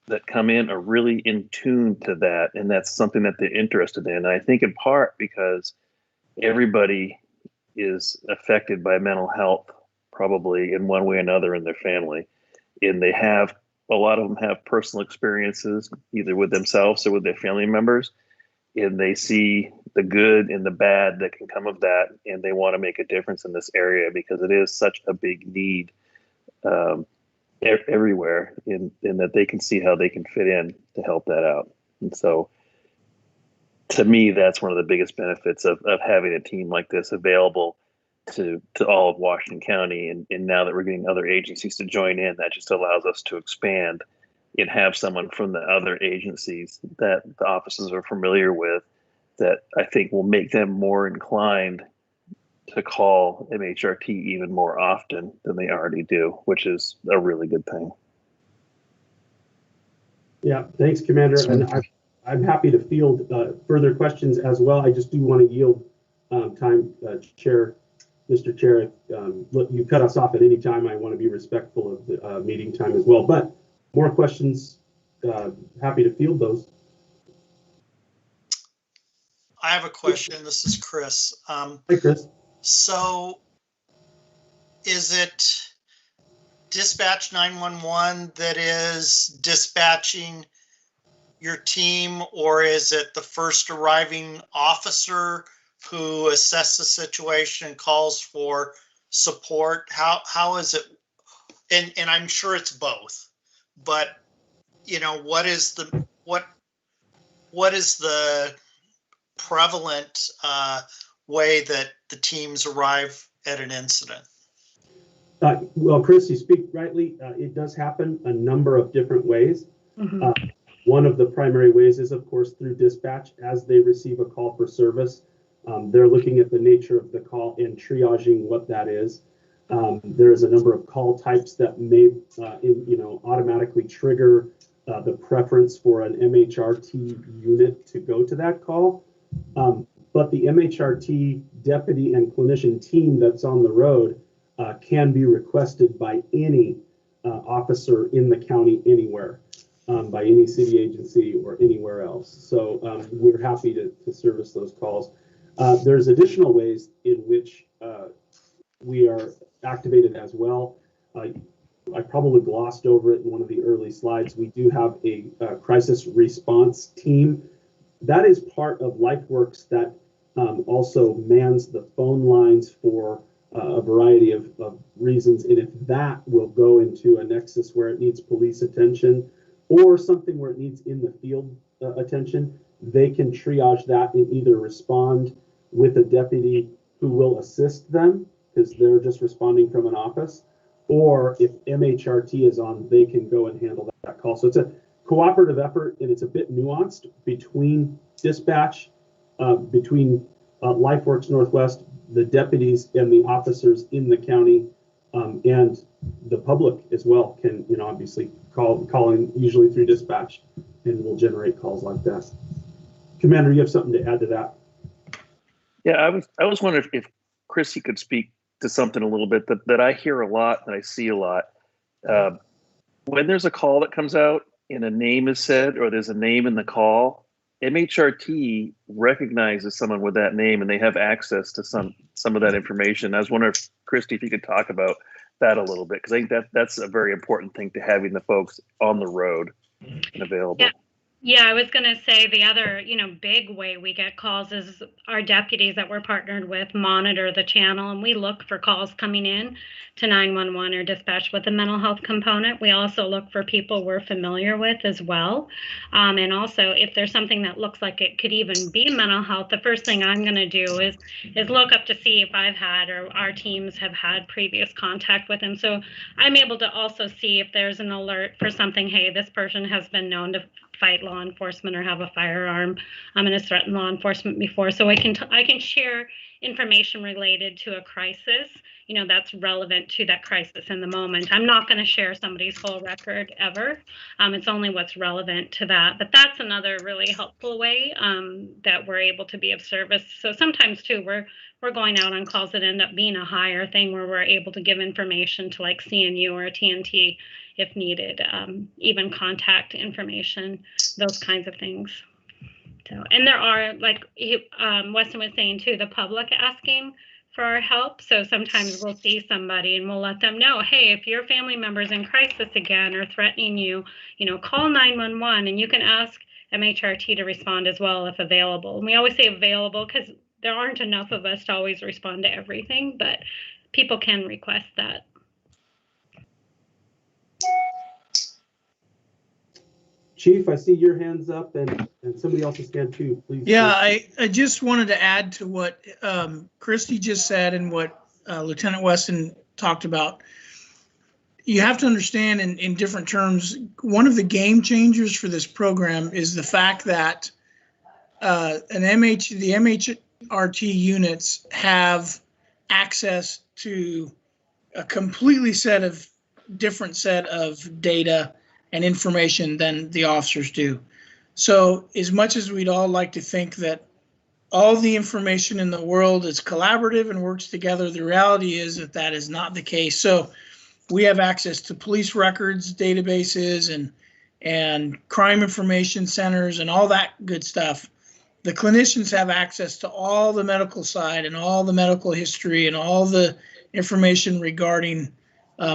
S12: that come in are really in tune to that, and that's something that they're interested in. And I think in part because everybody is affected by mental health, probably in one way or another in their family, and a lot of them have personal experiences either with themselves or with their family members, and they see the good and the bad that can come of that, and they want to make a difference in this area because it is such a big need everywhere, in that they can see how they can fit in to help that out. And so to me, that's one of the biggest benefits of having a team like this available to all of Washington County. And now that we're getting other agencies to join in, that just allows us to expand and have someone from the other agencies that the officers are familiar with, that I think will make them more inclined to call MHRT even more often than they already do, which is a really good thing.
S2: Yeah, thanks, Commander. And I'm happy to field further questions as well. I just do want to yield time, Mr. Chair. Look, you cut us off at any time. I want to be respectful of the meeting time as well. But more questions, happy to field those.
S8: I have a question. This is Chris.
S2: Hi, Chris.
S8: So is it dispatch 911 that is dispatching your team, or is it the first arriving officer who assesses the situation and calls for support? How is it? And I'm sure it's both, but you know, what is the prevalent way that the teams arrive at an incident?
S2: Well, Chris, you speak rightly. It does happen a number of different ways.
S13: Mhm.
S2: One of the primary ways is, of course, through dispatch. As they receive a call for service, they're looking at the nature of the call and triaging what that is. There is a number of call types that may, automatically trigger the preference for an MHRT unit to go to that call. But the MHRT deputy and clinician team that's on the road can be requested by any officer in the county anywhere, by any city agency or anywhere else. So we're happy to service those calls. There's additional ways in which we are activated as well. I probably glossed over it in one of the early slides. We do have a crisis response team. That is part of LifeWorks that also mans the phone lines for a variety of reasons. And if that will go into a nexus where it needs police attention or something where it needs in the field attention, they can triage that and either respond with a deputy who will assist them because they're just responding from an office, or if MHRT is on, they can go and handle that call. So it's a cooperative effort, and it's a bit nuanced between dispatch, between LifeWorks Northwest, the deputies and the officers in the county, and the public as well can, obviously calling usually through dispatch, and we'll generate calls like that. Commander, you have something to add to that?
S12: Yeah, I was wondering if Chris, you could speak to something a little bit that I hear a lot, that I see a lot. When there's a call that comes out and a name is said, or there's a name in the call, MHRT recognizes someone with that name and they have access to some of that information. I was wondering, Christy, if you could talk about that a little bit, because I think that's a very important thing to having the folks on the road and available.
S13: Yeah, I was going to say the other, big way we get calls is our deputies that we're partnered with monitor the channel, and we look for calls coming in to 911 or dispatch with a mental health component. We also look for people we're familiar with as well. And also, if there's something that looks like it could even be mental health, the first thing I'm going to do is look up to see if I've had or our teams have had previous contact with him. So I'm able to also see if there's an alert for something, hey, this person has been known to fight law enforcement or have a firearm and has threatened law enforcement before. So I can share information related to a crisis, that's relevant to that crisis in the moment. I'm not going to share somebody's whole record ever. It's only what's relevant to that. But that's another really helpful way that we're able to be of service. So sometimes too, we're going out on calls that end up being a higher thing where we're able to give information to like CNU or TNT if needed, even contact information, those kinds of things. So, and there are, like Weston was saying too, the public asking for our help. So sometimes we'll see somebody and we'll let them know, hey, if your family member's in crisis again or threatening you, call 911, and you can ask MHRT to respond as well if available. And we always say available because there aren't enough of us to always respond to everything, but people can request that.
S2: Chief, I see your hands up and somebody else's hand too, please.
S1: Yeah, I just wanted to add to what Christy just said and what Lieutenant Weston talked about. You have to understand in different terms, one of the game changers for this program is the fact that the MHRT units have access to a completely different set of data and information than the officers do. So as much as we'd all like to think that all the information in the world is collaborative and works together, the reality is that is not the case. So we have access to police records, databases, and crime information centers and all that good stuff. the clinicians have access to all the medical side and all the medical history and all the information regarding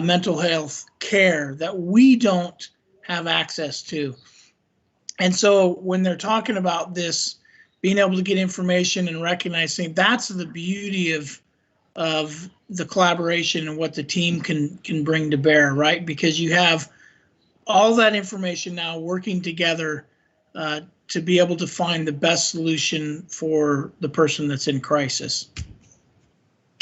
S1: mental health care that we don't have access to. And so when they're talking about this, being able to get information and recognizing, that's the beauty of the collaboration and what the team can bring to bear, right? Because you have all that information now working together to be able to find the best solution for the person that's in crisis.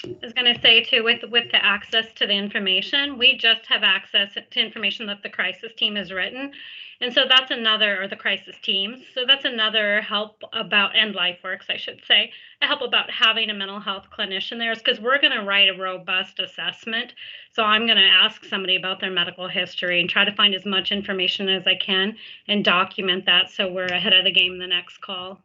S13: I was going to say too, with the access to the information, we just have access to information that the crisis team has written. And so that's another, or the crisis teams. So that's another help about, and LifeWorks, I should say, a help about having a mental health clinician there is because we're going to write a robust assessment. So I'm going to ask somebody about their medical history and try to find as much information as I can and document that so we're ahead of the game the next call.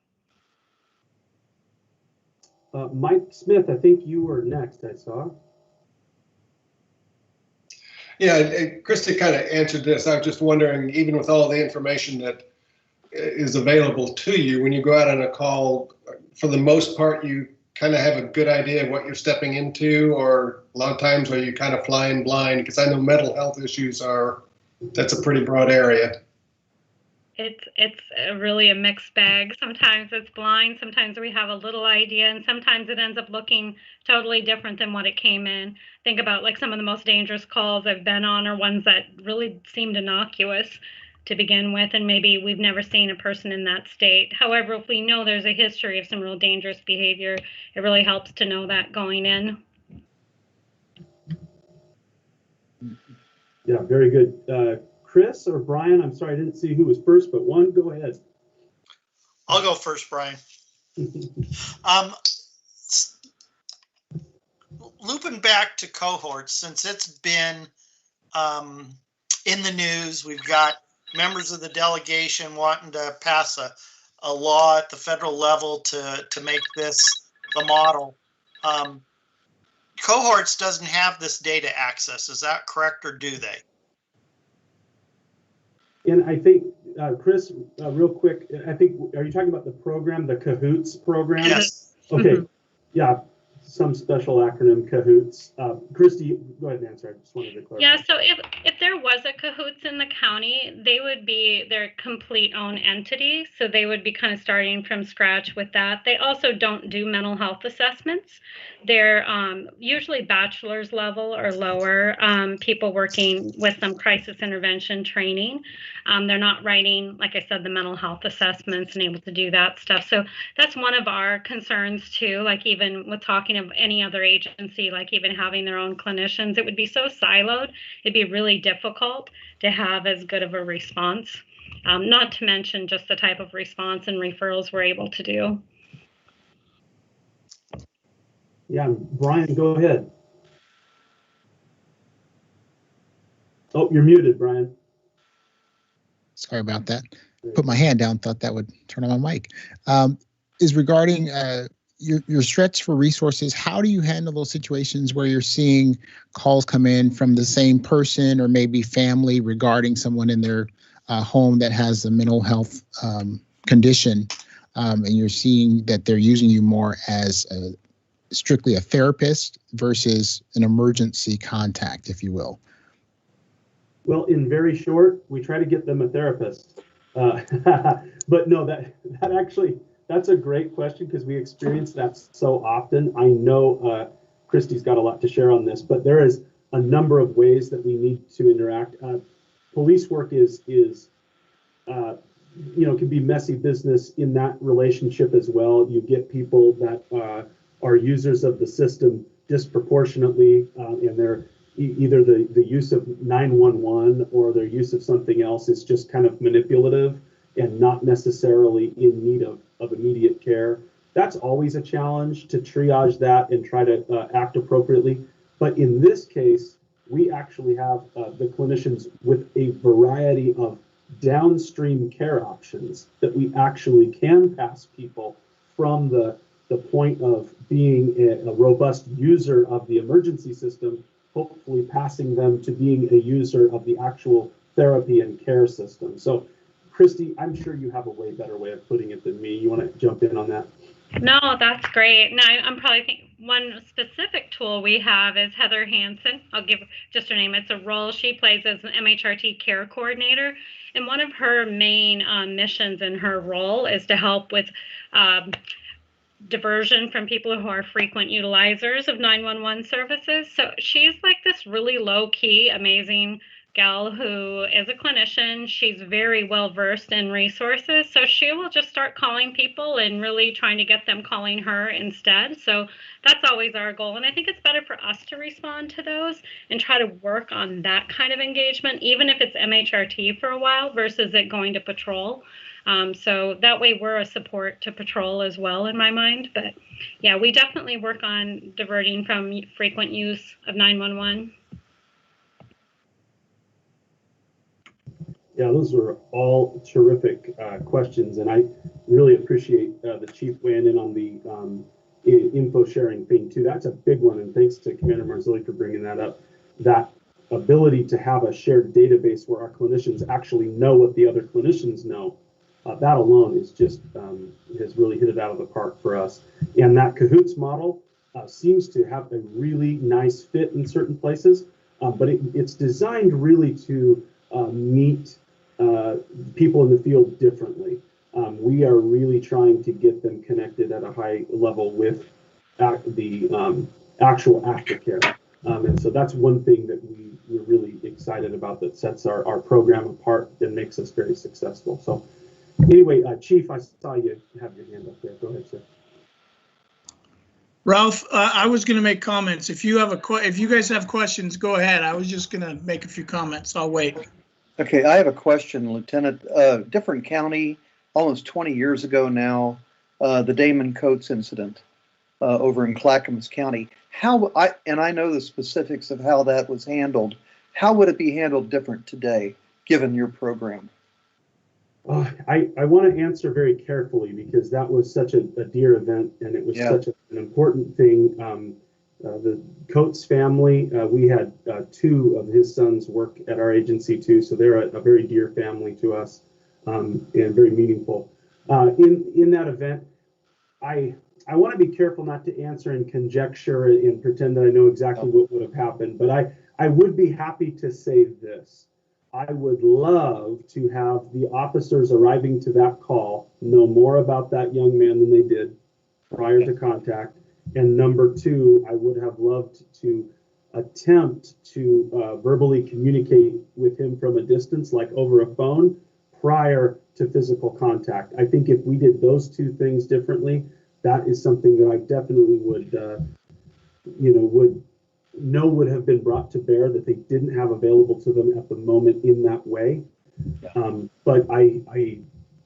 S2: Mike Smith, I think you were next, I saw.
S10: Yeah, Christy kind of answered this. I was just wondering, even with all the information that is available to you, when you go out on a call, for the most part, you kind of have a good idea of what you're stepping into, or a lot of times where you kind of flying blind? Because I know mental health issues that's a pretty broad area.
S13: It's really a mixed bag. Sometimes it's blind, sometimes we have a little idea, and sometimes it ends up looking totally different than what it came in. Think about like some of the most dangerous calls I've been on are ones that really seemed innocuous to begin with, and maybe we've never seen a person in that state. However, if we know there's a history of some real dangerous behavior, it really helps to know that going in.
S2: Yeah, very good. Chris or Brian, I'm sorry, I didn't see who was first, but one, go ahead.
S8: I'll go first, Brian. Looping back to cohorts, since it's been in the news, we've got members of the delegation wanting to pass a law at the federal level to make this the model. Cohorts doesn't have this data access. Is that correct, or do they?
S2: And I think, Chris, real quick, I think, are you talking about the program, the CAHOOTS program?
S8: Yes.
S2: Okay. Yeah, some special acronym, CAHOOTS. Christy, go ahead and answer. I just wanted to clarify.
S13: Yeah, so if there was a CAHOOTS in the county, they would be their complete own entity. So they would be kind of starting from scratch with that. They also don't do mental health assessments. They're usually bachelor's level or lower, people working with some crisis intervention training. They're not writing, like I said, the mental health assessments and able to do that stuff. So that's one of our concerns too, like even with talking of any other agency, like even having their own clinicians, it would be so siloed, it'd be really difficult to have as good of a response, not to mention just the type of response and referrals we're able to do.
S2: Yeah, Brian, go ahead. Oh, you're muted, Brian.
S6: Sorry about that. Put my hand down, thought that would turn on my mic. Is regarding your stretch for resources. How do you handle those situations where you're seeing calls come in from the same person or maybe family regarding someone in their home that has a mental health condition, and you're seeing that they're using you more as strictly a therapist versus an emergency contact, if you will?
S2: Well, in very short, we try to get them a therapist. But no, that's a great question because we experience that so often. I know Christy's got a lot to share on this, but there is a number of ways that we need to interact. Police work is can be messy business in that relationship as well. You get people that are users of the system disproportionately, and they're either the use of 911 or their use of something else is just kind of manipulative and not necessarily in need of immediate care. That's always a challenge to triage that and try to act appropriately. But in this case, we actually have the clinicians with a variety of downstream care options that we actually can pass people from the point of being a robust user of the emergency system, hopefully passing them to being a user of the actual therapy and care system. So Christy, I'm sure you have a way better way of putting it than me. You want to jump in on that?
S13: No, that's great. No, I'm probably thinking one specific tool we have is Heather Hansen. I'll give just her name. It's a role she plays as an MHRT care coordinator. And one of her main missions in her role is to help with diversion from people who are frequent utilizers of 911 services. So she's like this really low-key, amazing gal who is a clinician. She's very well versed in resources. So she will just start calling people and really trying to get them calling her instead. So that's always our goal. And I think it's better for us to respond to those and try to work on that kind of engagement, even if it's MHRT for a while versus it going to patrol. So that way we're a support to patrol as well in my mind. But yeah, we definitely work on diverting from frequent use of 911.
S2: Yeah, those are all terrific questions, and I really appreciate the chief weighing in on the info sharing thing too. That's a big one, and thanks to Commander Marzulli for bringing that up. That ability to have a shared database where our clinicians actually know what the other clinicians know, that alone is just has really hit it out of the park for us. And that cahoots model seems to have a really nice fit in certain places, but it's designed really to meet people in the field differently. We are really trying to get them connected at a high level with the actual aftercare. And so that's one thing that we're really excited about that sets our program apart and makes us very successful. So anyway, Chief, I saw you have your hand up there. Go ahead, sir.
S1: Ralph, I was going to make comments. If you have if you guys have questions, go ahead. I was just going to make a few comments. I'll wait.
S3: Okay, I have a question, Lieutenant. Different county, almost 20 years ago now, the Damon Coates incident over in Clackamas County. I know the specifics of how that was handled. How would it be handled different today, given your program?
S2: I want to answer very carefully because that was such a dear event and it was such an important thing. The Coates family, we had two of his sons work at our agency too, so they're a very dear family to us and very meaningful. In that event, I want to be careful not to answer in conjecture and pretend that I know exactly what would have happened, but I would be happy to say this. I would love to have the officers arriving to that call know more about that young man than they did prior to contact. And number two, I would have loved to attempt to verbally communicate with him from a distance, like over a phone, prior to physical contact. I think if we did those two things differently, that is something that I definitely would would have been brought to bear that they didn't have available to them at the moment in that way. But I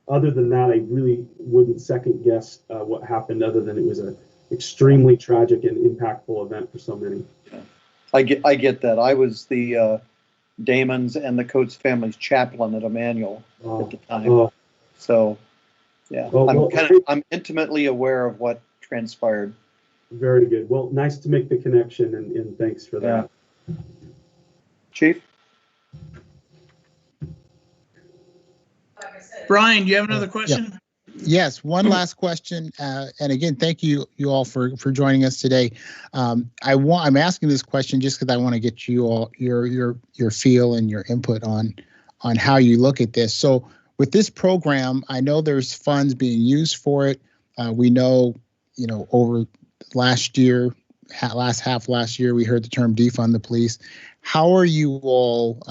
S2: other than that, I really wouldn't second guess what happened, other than it was an extremely tragic and impactful event for so many.
S3: I get that. I was the Damon's and the Coates family's chaplain at Emmanuel at the time. So yeah, I'm intimately aware of what transpired.
S2: Very good. Well, nice to make the connection, and thanks for that.
S3: Chief?
S1: Brian, do you have another question?
S6: Yeah. Yes, one last question. And again, thank you all for joining us today. I'm asking this question just because I want to get you all your feel and your input on how you look at this. So with this program, I know there's funds being used for it. We know, over last half last year, we heard the term defund the police. How are you all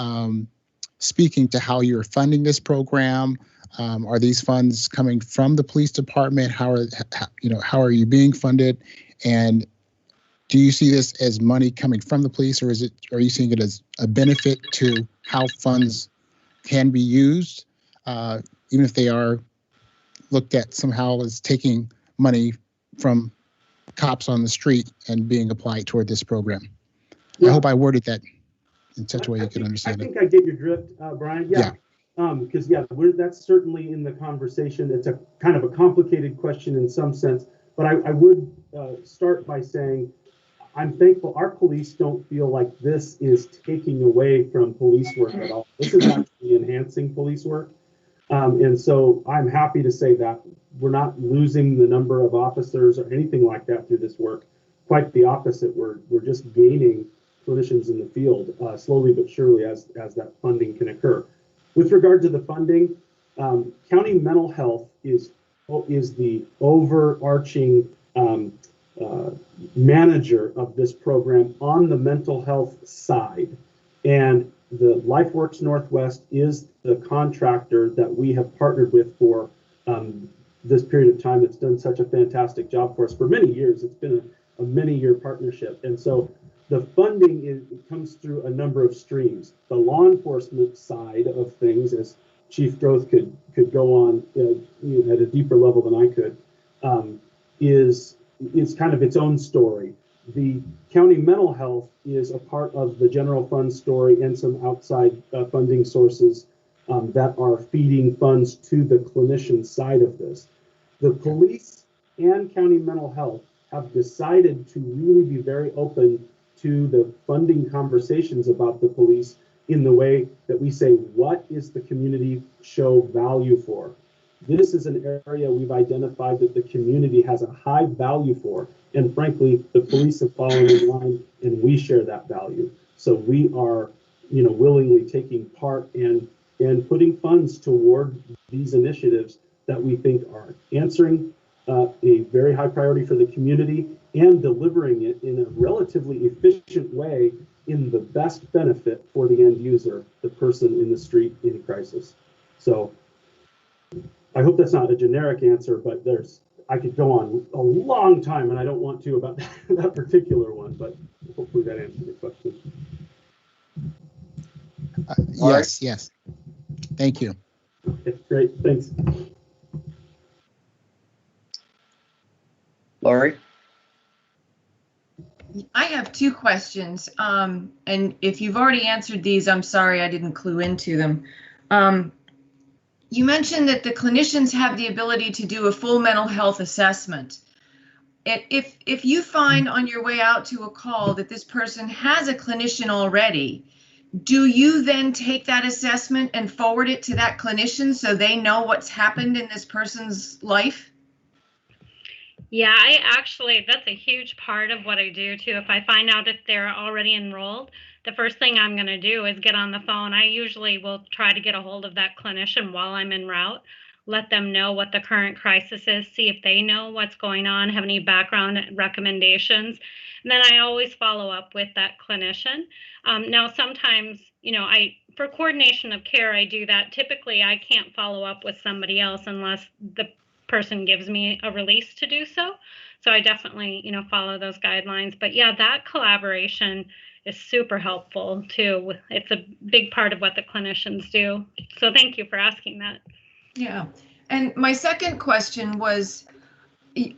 S6: speaking to how you're funding this program? Are these funds coming from the police department? How are you being funded? And do you see this as money coming from the police, or are you seeing it as a benefit to how funds can be used, even if they are looked at somehow as taking money from cops on the street and being applied toward this program? I hope I worded that in such a way you can understand it.
S2: I think I get your drift, Brian. Yeah. Because that's certainly in the conversation. It's a kind of a complicated question in some sense, but I would start by saying I'm thankful our police don't feel like this is taking away from police work at all. This is actually enhancing police work. And so I'm happy to say that we're not losing the number of officers or anything like that through this work. Quite the opposite. We're just gaining clinicians in the field slowly but surely as that funding can occur. With regard to the funding, county mental health is the overarching manager of this program on the mental health side. And the LifeWorks Northwest is the contractor that we have partnered with for this period of time that's done such a fantastic job for us for many years. It's been a many-year partnership. And so the funding it comes through a number of streams. The law enforcement side of things, as Chief Droth could go on at a deeper level than I could, is kind of its own story. The county mental health is a part of the general fund story and some outside funding sources that are feeding funds to the clinician side of this. The police and county mental health have decided to really be very open to the funding conversations about the police in the way that we say, what is the community show value for? This is an area we've identified that the community has a high value for, and frankly, the police have fallen in line, and we share that value. So we are, willingly taking part and putting funds toward these initiatives that we think are answering a very high priority for the community and delivering it in a relatively efficient way in the best benefit for the end user, the person in the street in crisis. So I hope that's not a generic answer, but I could go on a long time, and I don't want to about that particular one, but hopefully that answers your question.
S6: Yes. Thank you.
S2: Okay, great, thanks.
S3: Laurie?
S5: I have two questions, and if you've already answered these, I'm sorry I didn't clue into them. You mentioned that the clinicians have the ability to do a full mental health assessment. If you find on your way out to a call that this person has a clinician already, do you then take that assessment and forward it to that clinician so they know what's happened in this person's life?
S13: Yeah, that's a huge part of what I do too. If I find out if they're already enrolled, the first thing I'm going to do is get on the phone. I usually will try to get a hold of that clinician while I'm en route, let them know what the current crisis is, see if they know what's going on, have any background recommendations. And then I always follow up with that clinician. Now, sometimes, for coordination of care, I do that. Typically, I can't follow up with somebody else unless the person gives me a release to do so. So I definitely, follow those guidelines. But yeah, that collaboration is super helpful too. It's a big part of what the clinicians do. So thank you for asking that.
S5: Yeah. And my second question was,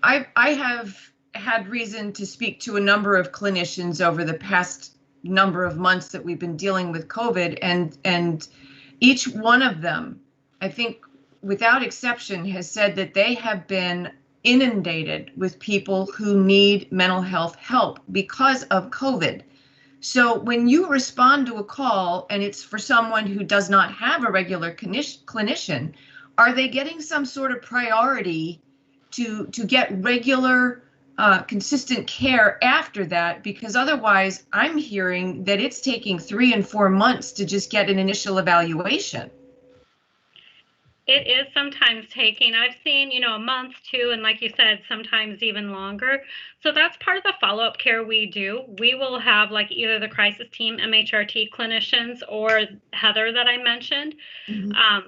S5: I have had reason to speak to a number of clinicians over the past number of months that we've been dealing with COVID, and each one of them, I think, without exception, has said that they have been inundated with people who need mental health help because of COVID. So when you respond to a call and it's for someone who does not have a regular clinician, are they getting some sort of priority to get regular, consistent care after that? Because otherwise, I'm hearing that it's taking 3 and 4 months to just get an initial evaluation.
S13: It is sometimes taking, I've seen, a month, 2, and like you said, sometimes even longer. So that's part of the follow-up care we do. We will have like either the crisis team, MHRT clinicians, or Heather that I mentioned,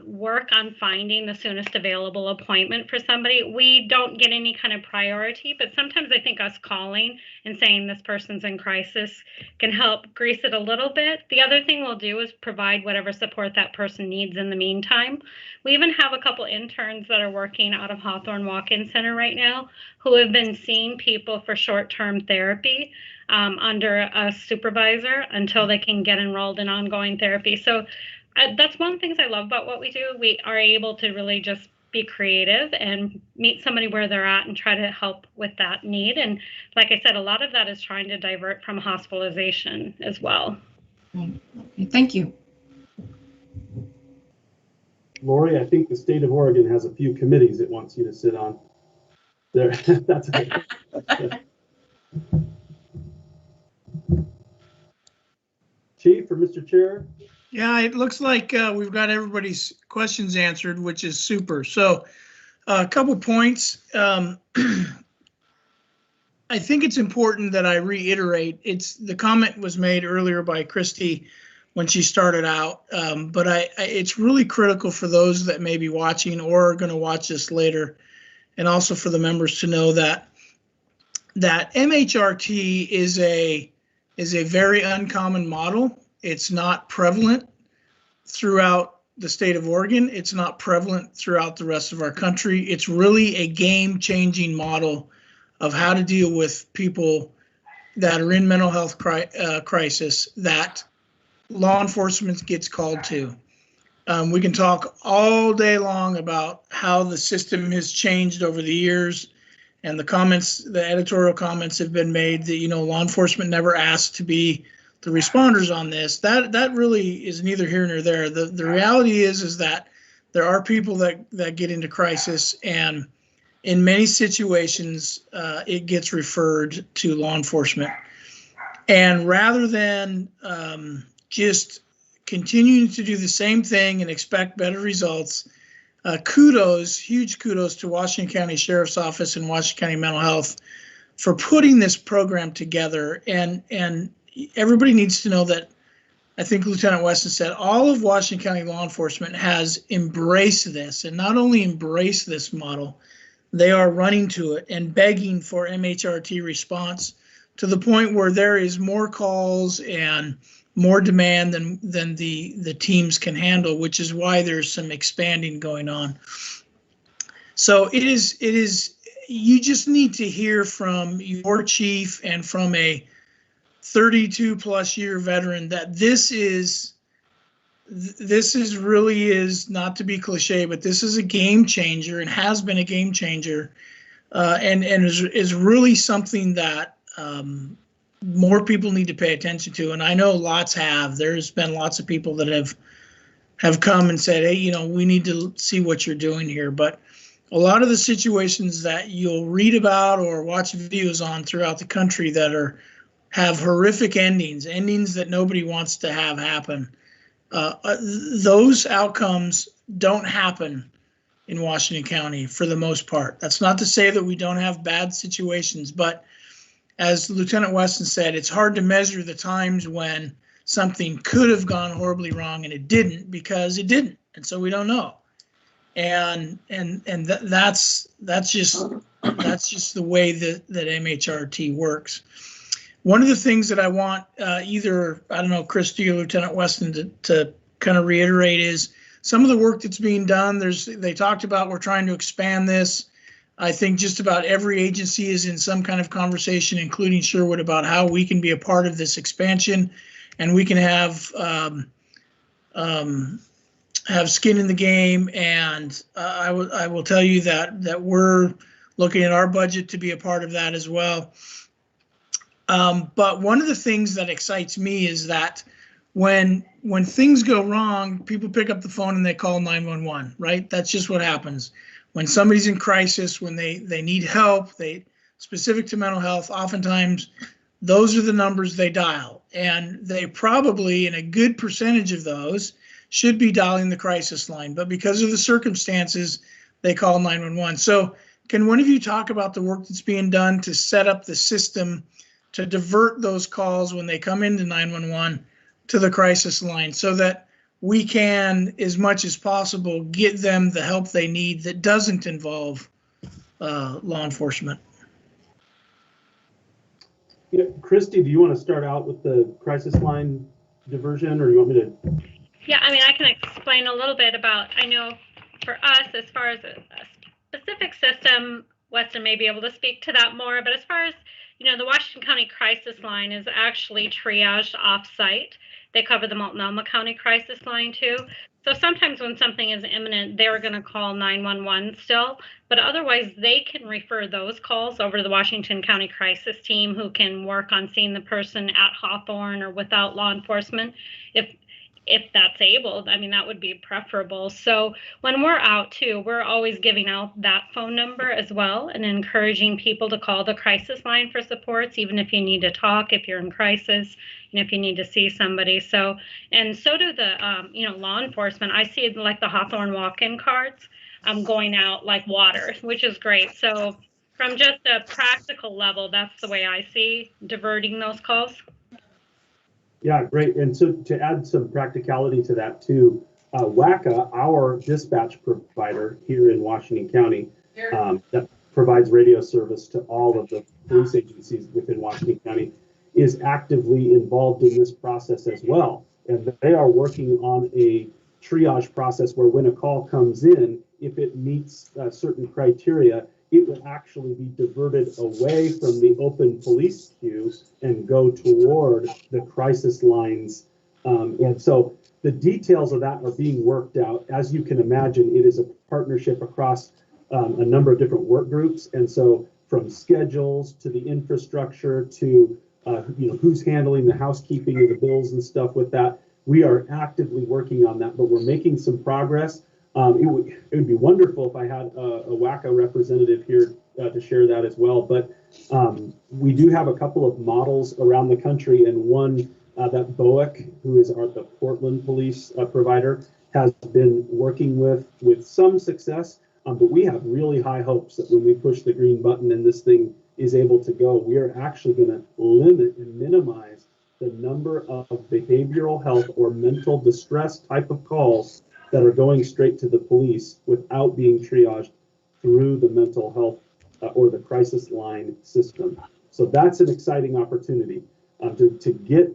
S13: work on finding the soonest available appointment for somebody. We don't get any kind of priority, but sometimes I think us calling and saying this person's in crisis can help grease it a little bit. The other thing we'll do is provide whatever support that person needs in the meantime. We even have a couple interns that are working out of Hawthorne Walk-In Center right now who have been seeing people for short-term therapy under a supervisor until they can get enrolled in ongoing therapy. So that's one of the things I love about what we do. We are able to really just be creative and meet somebody where they're at and try to help with that need. And like I said, a lot of that is trying to divert from hospitalization as well.
S5: Okay, thank you.
S2: Lori, I think the state of Oregon has a few committees it wants you to sit on. There, that's it. Chief or Mr. Chair?
S1: Yeah, it looks like we've got everybody's questions answered, which is super. So a couple points. I think it's important that I reiterate, the comment was made earlier by Christy when she started out, but it's really critical for those that may be watching or are going to watch this later, and also for the members to know that MHRT is a very uncommon model. It's not prevalent throughout the state of Oregon. It's not prevalent throughout the rest of our country. It's really a game-changing model of how to deal with people that are in mental health crisis that law enforcement gets called to. We can talk all day long about how the system has changed over the years, and the editorial comments have been made that, law enforcement never asked to be the responders on this. That really is neither here nor there. The reality is that there are people that get into crisis, and in many situations, it gets referred to law enforcement. And rather than just continuing to do the same thing and expect better results, huge kudos to Washington County Sheriff's Office and Washington County Mental Health for putting this program together. And everybody needs to know that, I think Lieutenant Weston said, all of Washington County law enforcement has embraced this, and not only embraced this model, they are running to it and begging for MHRT response, to the point where there is more calls and more demand than the teams can handle, which is why there's some expanding going on. So it is you just need to hear from your chief and from a 32+ year veteran that this is really, not to be cliche, but this is a game changer and has been a game changer, and is really something that more people need to pay attention to. And I know lots have. There's been lots of people that have come and said, hey, we need to see what you're doing here. But a lot of the situations that you'll read about or watch videos on throughout the country that have horrific endings that nobody wants to have happen, those outcomes don't happen in Washington County for the most part. That's not to say that we don't have bad situations, but as Lieutenant Weston said, it's hard to measure the times when something could have gone horribly wrong and it didn't, because it didn't, and so we don't know. And that's just the way that MHRT works. One of the things that I want either, I don't know, Christy or Lieutenant Weston to kind of reiterate is some of the work that's being done. They talked about we're trying to expand this. I think just about every agency is in some kind of conversation, including Sherwood, about how we can be a part of this expansion, and we can have skin in the game. And I will tell you that we're looking at our budget to be a part of that as well. But one of the things that excites me is that when things go wrong, people pick up the phone and they call 911, right? That's just what happens. When somebody's in crisis, when they need help, specific to mental health, oftentimes those are the numbers they dial. And they probably, in a good percentage of those, should be dialing the crisis line. But because of the circumstances, they call 911. So can one of you talk about the work that's being done to set up the system to divert those calls when they come into 911 to the crisis line, so that we can, as much as possible, get them the help they need that doesn't involve law enforcement?
S2: Yeah, Christy, do you want to start out with the crisis line diversion, or do you want me to?
S13: Yeah, I mean, I can explain a little bit about, I know for us, as far as a specific system, Weston may be able to speak to that more, but as far as, the Washington County Crisis Line is actually triaged off-site. They cover the Multnomah County Crisis Line too. So sometimes when something is imminent, they're going to call 911 still, but otherwise they can refer those calls over to the Washington County Crisis Team, who can work on seeing the person at Hawthorne or without law enforcement. if that's able, I mean, that would be preferable. So when we're out too, we're always giving out that phone number as well and encouraging people to call the crisis line for supports, even if you need to talk, if you're in crisis, and if you need to see somebody. So, and so do the, law enforcement. I see like the Hawthorne walk-in cards going out like water, which is great. So from just a practical level, that's the way I see diverting those calls.
S2: Yeah, great. And so to add some practicality to that too, WACA, our dispatch provider here in Washington County, that provides radio service to all of the police agencies within Washington County, is actively involved in this process as well. And they are working on a triage process where when a call comes in, if it meets certain criteria, it will actually be diverted away from the open police queue and go toward the crisis lines. And so the details of that are being worked out. As you can imagine, it is a partnership across a number of different work groups. And so from schedules to the infrastructure to who's handling the housekeeping of the bills and stuff with that, we are actively working on that, but we're making some progress. It would be wonderful if I had a WACA representative here to share that as well. But we do have a couple of models around the country, and one that BOEC, who is the Portland police provider, has been working with some success. But we have really high hopes that when we push the green button and this thing is able to go, we are actually going to limit and minimize the number of behavioral health or mental distress type of calls that are going straight to the police without being triaged through the mental health or the crisis line system. So that's an exciting opportunity to get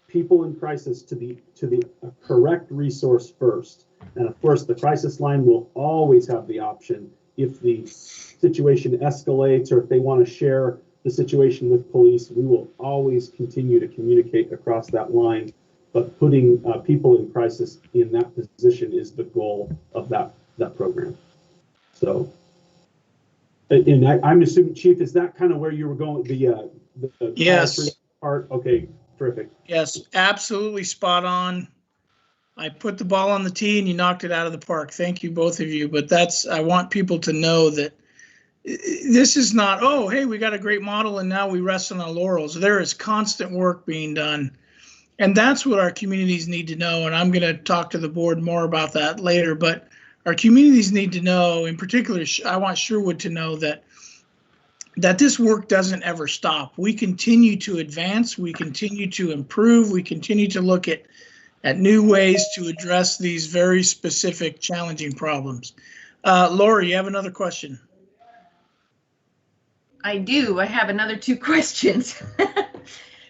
S2: people in crisis to the correct resource first. And of course, the crisis line will always have the option if the situation escalates or if they want to share the situation with police, we will always continue to communicate across that line. But putting people in crisis in that position is the goal of that program. So, and I'm assuming, Chief, is that kind of where you were going? The
S1: yes
S2: part. Okay, terrific.
S1: Yes, absolutely spot on. I put the ball on the tee and you knocked it out of the park. Thank you, both of you. But I want people to know that this is not, oh, hey, we got a great model and now we rest on our laurels. There is constant work being done. And that's what our communities need to know. And I'm going to talk to the board more about that later. But our communities need to know, in particular, I want Sherwood to know that this work doesn't ever stop. We continue to advance. We continue to improve. We continue to look at new ways to address these very specific, challenging problems. Lori, you have another question?
S5: I do. I have another 2 questions.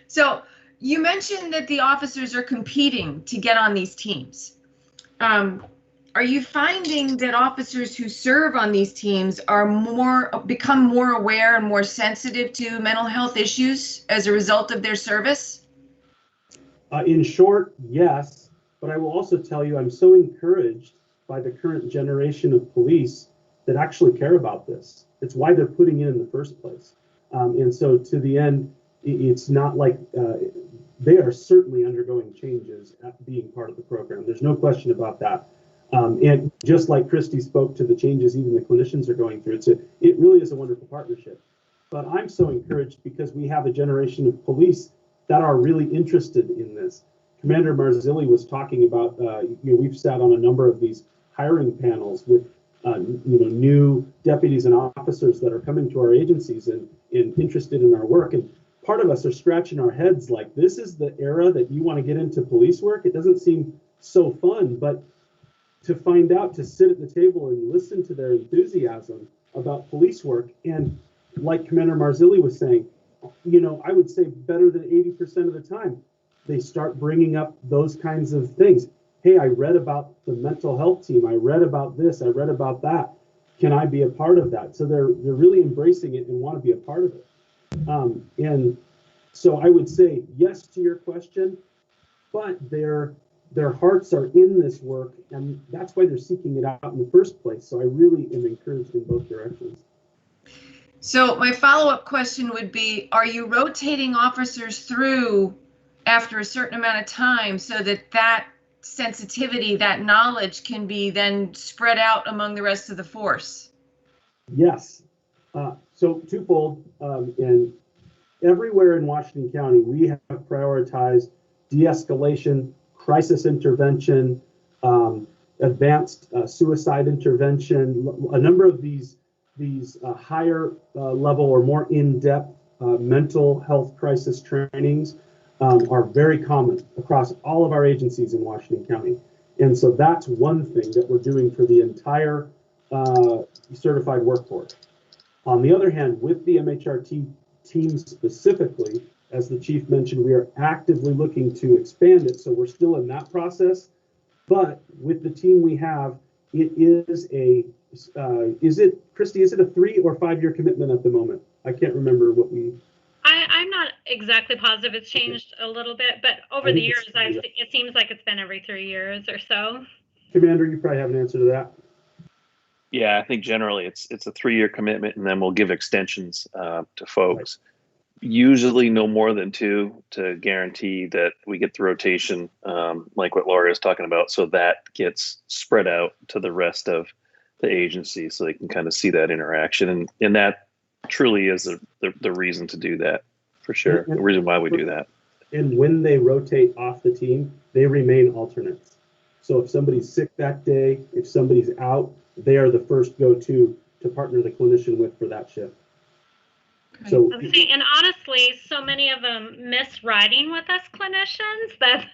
S5: So you mentioned that the officers are competing to get on these teams. Are you finding that officers who serve on these teams are become more aware and more sensitive to mental health issues as a result of their service?
S2: In short, yes, but I will also tell you I'm so encouraged by the current generation of police that actually care about this. It's why they're putting it in the first place. And so to the end, it's not like they are certainly undergoing changes at being part of the program. There's no question about that. And just like Christy spoke to the changes even the clinicians are going through, it really is a wonderful partnership. But I'm so encouraged because we have a generation of police that are really interested in this. Commander Marzilli was talking about, we've sat on a number of these hiring panels with new deputies and officers that are coming to our agencies and interested in our work. And part of us are scratching our heads like, this is the era that you want to get into police work? It doesn't seem so fun, but to find out, to sit at the table and listen to their enthusiasm about police work. And like Commander Marzilli was saying, I would say better than 80% of the time, they start bringing up those kinds of things. Hey, I read about the mental health team. I read about this. I read about that. Can I be a part of that? So they're really embracing it and want to be a part of it. And so I would say yes to your question, but their hearts are in this work, and that's why they're seeking it out in the first place. So I really am encouraged in both directions.
S5: So my follow-up question would be, are you rotating officers through after a certain amount of time so that sensitivity, that knowledge can be then spread out among the rest of the force?
S2: Yes. So twofold, and everywhere in Washington County, we have prioritized de-escalation, crisis intervention, advanced suicide intervention. A number of these higher level or more in-depth mental health crisis trainings are very common across all of our agencies in Washington County. And so that's one thing that we're doing for the entire certified workforce. On the other hand, with the MHRT team specifically, as the chief mentioned, we are actively looking to expand it. So we're still in that process. But with the team we have, it is Christy, is it a 3 or 5 year commitment at the moment? I can't remember what we.
S13: I'm not exactly positive. It's changed a little bit, but over the years, it seems like it's been every 3 years or so.
S2: Commander, you probably have an answer to that.
S12: Yeah, I think generally it's a 3-year commitment, and then we'll give extensions to folks. Right. Usually no more than 2 to guarantee that we get the rotation, like what Laura is talking about, so that gets spread out to the rest of the agency, so they can kind of see that interaction, and that truly is the reason to do that, for sure. The reason why we do that.
S2: And when they rotate off the team, they remain alternates. So if somebody's sick that day, if somebody's out, they are the first go-to to partner the clinician with for that shift. So,
S13: and honestly, so many of them miss riding with us clinicians that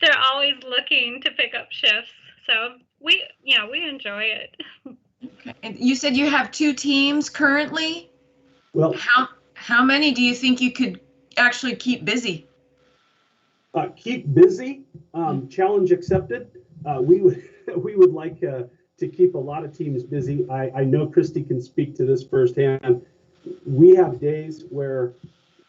S13: they're always looking to pick up shifts. So we enjoy it.
S5: Okay. And you said you have 2 teams currently.
S2: Well,
S5: how many do you think you could actually keep busy?
S2: Keep busy. Challenge accepted. We would like to keep a lot of teams busy. I know Christy can speak to this firsthand. We have days where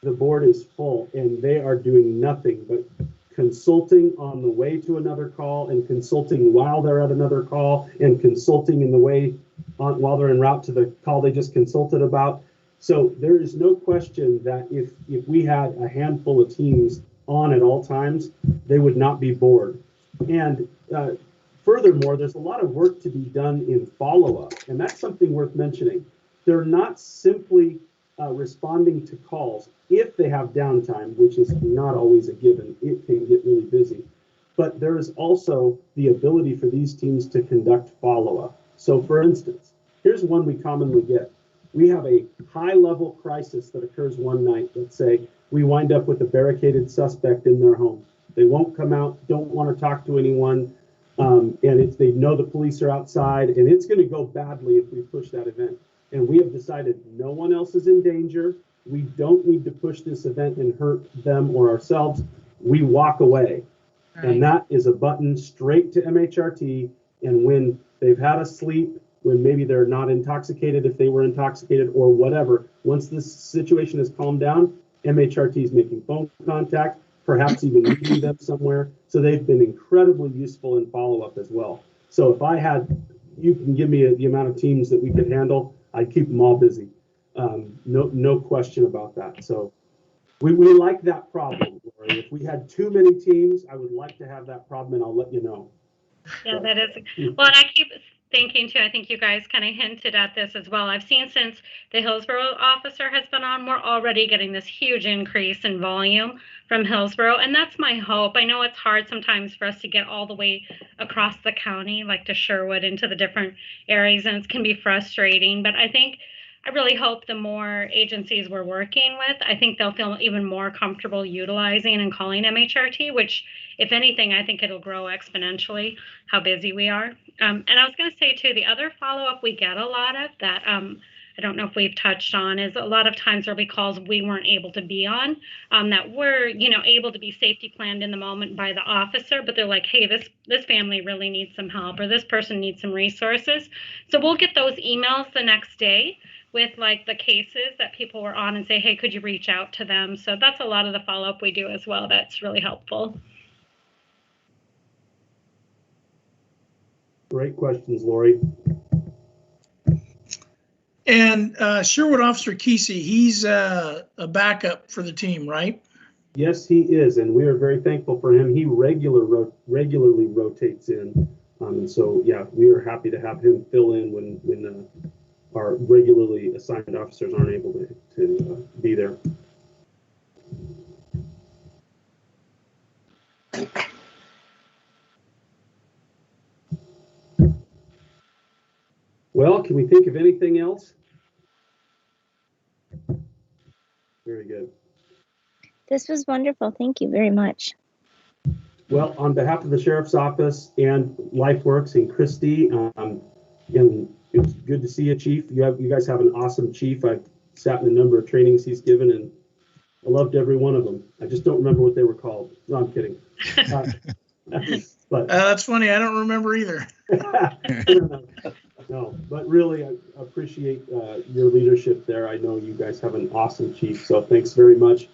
S2: the board is full and they are doing nothing but consulting on the way to another call, and consulting while they're at another call, and consulting in the way while they're en route to the call they just consulted about. So there is no question that if we had a handful of teams on at all times, they would not be bored. And furthermore, there's a lot of work to be done in follow-up, and that's something worth mentioning. They're not simply responding to calls if they have downtime, which is not always a given. It can get really busy. But there is also the ability for these teams to conduct follow-up. So for instance, here's one we commonly get. We have a high-level crisis that occurs one night. Let's say we wind up with a barricaded suspect in their home. They won't come out, don't want to talk to anyone, and they know the police are outside, and it's going to go badly if we push that event. And we have decided no one else is in danger. We don't need to push this event and hurt them or ourselves. We walk away. Right. And that is a button straight to MHRT. And when they've had a sleep, when maybe they're not intoxicated, if they were intoxicated or whatever, once this situation has calmed down, MHRT is making phone contact, perhaps even meeting them somewhere. So they've been incredibly useful in follow-up as well. So if you can give me the amount of teams that we could handle, I'd keep them all busy. No question about that. So we like that problem, Lori. If we had too many teams, I would like to have that problem, and I'll let you know.
S13: Yeah, that is. Well, and I keep thinking too, I think you guys kind of hinted at this as well. I've seen since the Hillsborough officer has been on, we're already getting this huge increase in volume from Hillsborough, and that's my hope. I know it's hard sometimes for us to get all the way across the county, like to Sherwood, into the different areas, and it can be frustrating, but I really hope the more agencies we're working with, I think they'll feel even more comfortable utilizing and calling MHRT, which, if anything, I think it'll grow exponentially how busy we are. And I was going to say, too, the other follow-up we get a lot of that I don't know if we've touched on is a lot of times there'll be calls we weren't able to be on that were, able to be safety planned in the moment by the officer, but they're like, hey, this family really needs some help, or this person needs some resources. So we'll get those emails the next day with like the cases that people were on and say, hey, could you reach out to them? So that's a lot of the follow-up we do as well. That's really helpful.
S2: Great questions, Lori.
S1: And Sherwood Officer Kesey, he's a backup for the team, right?
S2: Yes, he is, and we are very thankful for him. He regularly rotates in, and so yeah, we are happy to have him fill in when our regularly assigned officers aren't able to be there. Well, can we think of anything else? Very good.
S9: This was wonderful. Thank you very much.
S2: Well, on behalf of the Sheriff's Office and LifeWorks and Christy, and it's good to see you, Chief. You guys have an awesome chief. I've sat in a number of trainings he's given, and I loved every one of them. I just don't remember what they were called. No, I'm kidding. But
S1: that's funny. I don't remember either.
S2: No, but really, I appreciate your leadership there. I know you guys have an awesome chief, so thanks very much.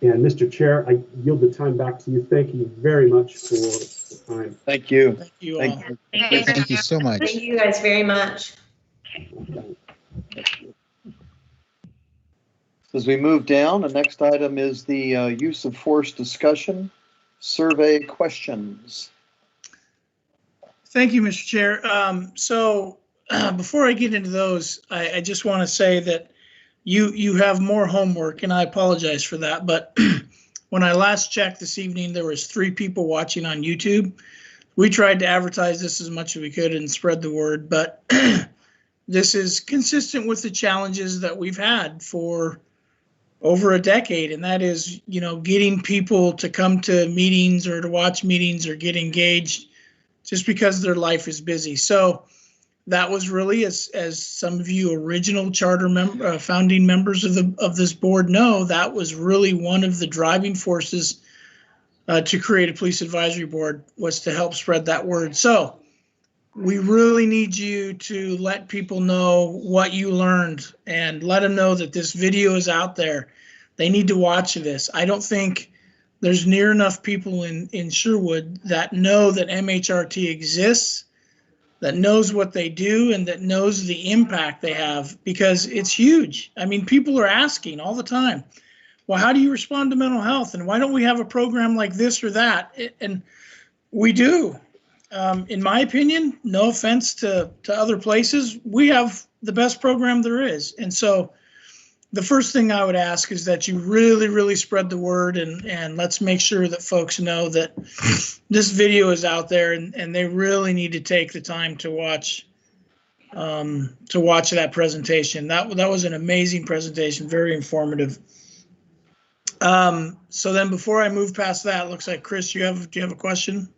S2: And Mr. Chair, I yield the time back to you. Thank you very much for the time.
S3: Thank you.
S1: Thank you all.
S6: Thank you so much.
S11: Thank you guys very much.
S3: As we move down, the next item is the use of force discussion, survey questions.
S1: Thank you, Mr. Chair. So before I get into those, I just want to say that you have more homework, and I apologize for that. But when I last checked this evening, there was 3 people watching on YouTube. We tried to advertise this as much as we could and spread the word, but this is consistent with the challenges that we've had for over a decade, and that is, getting people to come to meetings or to watch meetings or get engaged just because their life is busy. So that was really, as some of you original charter founding members of this board know, that was really one of the driving forces to create a police advisory board, was to help spread that word. So we really need you to let people know what you learned and let them know that this video is out there. They need to watch this. I don't think there's near enough people in Sherwood that know that MHRT exists, that knows what they do, and that knows the impact they have, because it's huge. I mean, people are asking all the time, well, how do you respond to mental health? And why don't we have a program like this or that? And we do. In my opinion, no offense to other places, we have the best program there is. And so the first thing I would ask is that you really, really spread the word, and let's make sure that folks know that this video is out there, and they really need to take the time to watch that presentation. That was an amazing presentation, very informative. So then before I move past that, it looks like Chris, do you have a question?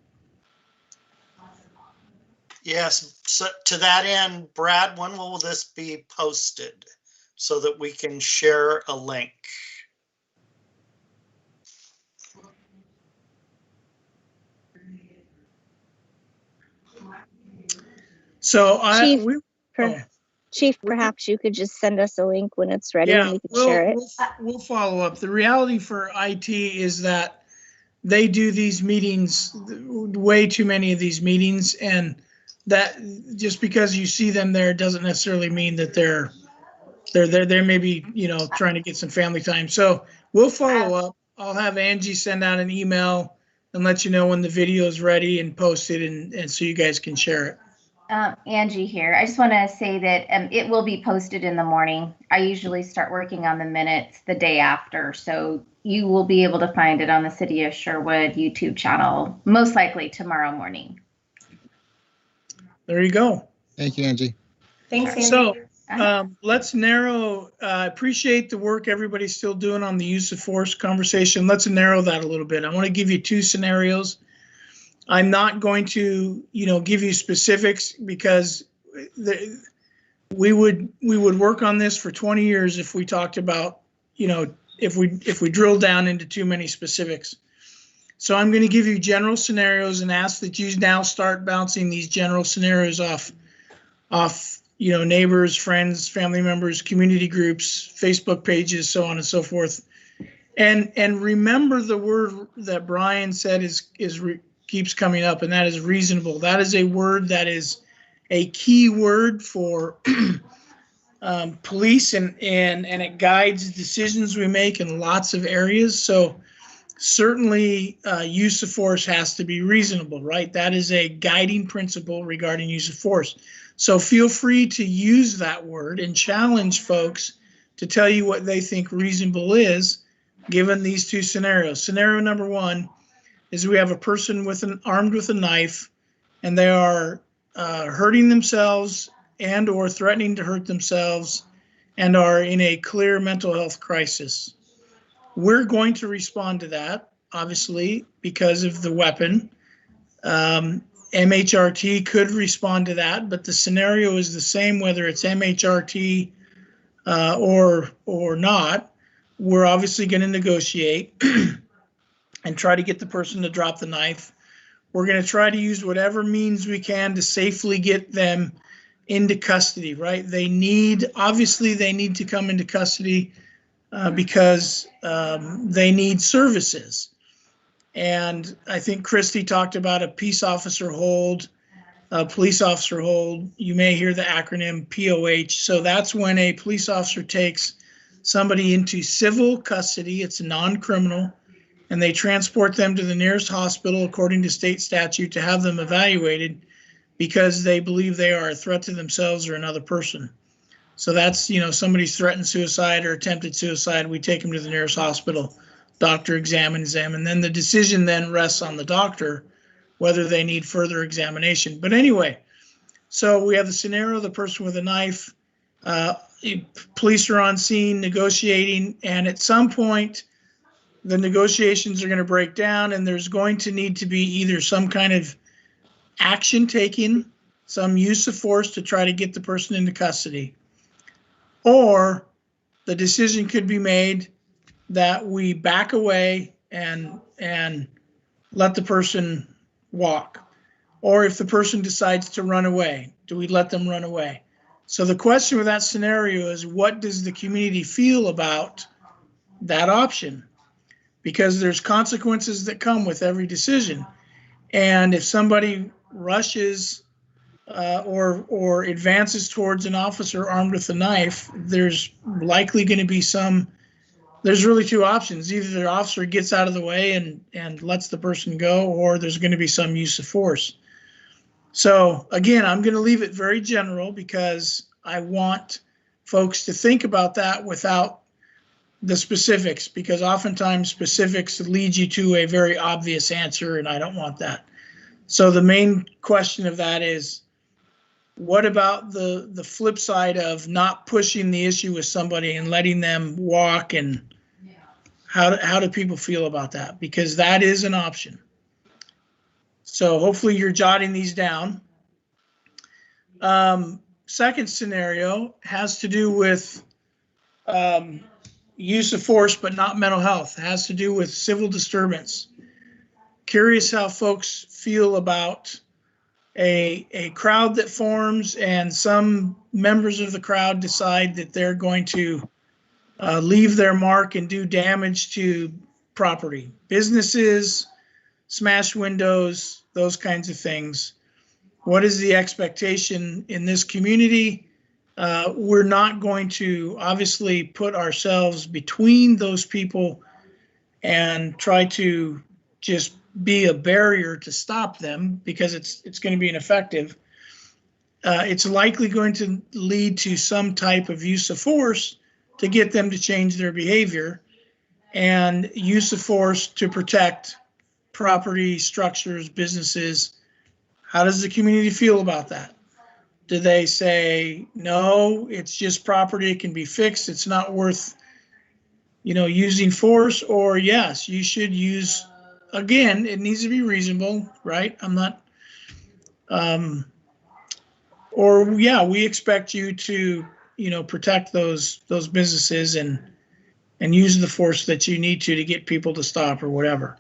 S8: Yes. So to that end, Brad, when will this be posted so that we can share a link?
S1: So
S9: Chief, perhaps you could just send us a link when it's ready and we can share it.
S1: We'll follow up. The reality for IT is that they do these meetings, way too many of these meetings, and that just because you see them there doesn't necessarily mean that they're maybe, trying to get some family time. So we'll follow up. I'll have Angie send out an email and let you know when the video is ready and post it, and so you guys can share it.
S4: Angie here. I just want to say that it will be posted in the morning. I usually start working on the minutes the day after, so you will be able to find it on the City of Sherwood YouTube channel, most likely tomorrow morning.
S1: There you go.
S6: Thank you, Angie.
S11: Thanks, Angie.
S1: So let's narrow, appreciate the work everybody's still doing on the use of force conversation. Let's narrow that a little bit. I want to give you 2 scenarios. I'm not going to, give you specifics, because we would work on this for 20 years if we talked about, if we drill down into too many specifics. So I'm going to give you general scenarios and ask that you now start bouncing these general scenarios off, neighbors, friends, family members, community groups, Facebook pages, so on and so forth. And remember the word that Brian said keeps coming up, and that is reasonable. That is a word that is a key word for police, and it guides decisions we make in lots of areas. So certainly use of force has to be reasonable, right? That is a guiding principle regarding use of force. So feel free to use that word and challenge folks to tell you what they think reasonable is given these two scenarios. Scenario number one is we have a person armed with a knife, and they are hurting themselves and or threatening to hurt themselves and are in a clear mental health crisis. We're going to respond to that, obviously, because of the weapon. MHRT could respond to that, but the scenario is the same whether it's MHRT or not. We're obviously going to negotiate and try to get the person to drop the knife. We're going to try to use whatever means we can to safely get them into custody, right? Obviously they need to come into custody because they need services. And I think Christy talked about a peace officer hold, a police officer hold. You may hear the acronym POH. So that's when a police officer takes somebody into civil custody. It's non-criminal, and they transport them to the nearest hospital according to state statute to have them evaluated because they believe they are a threat to themselves or another person. So that's, somebody's threatened suicide or attempted suicide. We take them to the nearest hospital. Doctor examines them, and then the decision then rests on the doctor whether they need further examination. But anyway, so we have the scenario, the person with a knife, police are on scene negotiating, and at some point the negotiations are going to break down, and there's going to need to be either some kind of action taken, some use of force to try to get the person into custody, or the decision could be made that we back away and let the person walk. Or if the person decides to run away, do we let them run away? So the question with that scenario is, what does the community feel about that option? Because there's consequences that come with every decision. And if somebody rushes or advances towards an officer armed with a knife, there's likely going to be there's really two options. Either the officer gets out of the way and lets the person go, or there's going to be some use of force. So again, I'm going to leave it very general because I want folks to think about that without the specifics, because oftentimes specifics lead you to a very obvious answer, and I don't want that. So the main question of that is, what about the flip side of not pushing the issue with somebody and letting them walk, and how do people feel about that? Because that is an option. So hopefully you're jotting these down. Second scenario has to do with use of force, but not mental health. It has to do with civil disturbance. Curious how folks feel about a crowd that forms and some members of the crowd decide that they're going to leave their mark and do damage to property, businesses, smash windows, those kinds of things. What is the expectation in this community? We're not going to obviously put ourselves between those people and try to just be a barrier to stop them, because it's going to be ineffective. It's likely going to lead to some type of use of force to get them to change their behavior, and use of force to protect property, structures, businesses. How does the community feel about that? Do they say, no, it's just property, it can be fixed, it's not worth, using force? Or yes, you should use, again, it needs to be reasonable, right? I'm not, or yeah, we expect you to, protect those businesses and use the force that you need to get people to stop or whatever.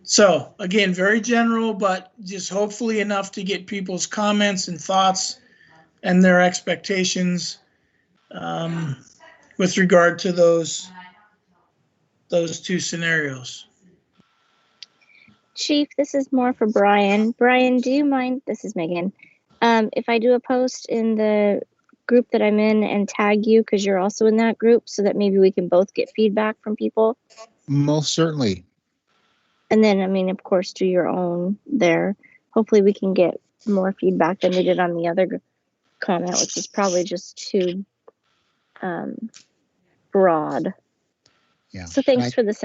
S1: So again, very general, but just hopefully enough to get people's comments and thoughts and their expectations with regard to those two scenarios.
S9: Chief, this is more for Brian. Brian, do you mind? This is Megan. If I do a post in the group that I'm in and tag you, because you're also in that group, so that maybe we can both get feedback from people?
S6: Most certainly.
S9: And then, I mean, of course, do your own there. Hopefully we can get more feedback than we did on the other comment, which is probably just too broad.
S6: Yeah.
S9: So thanks for this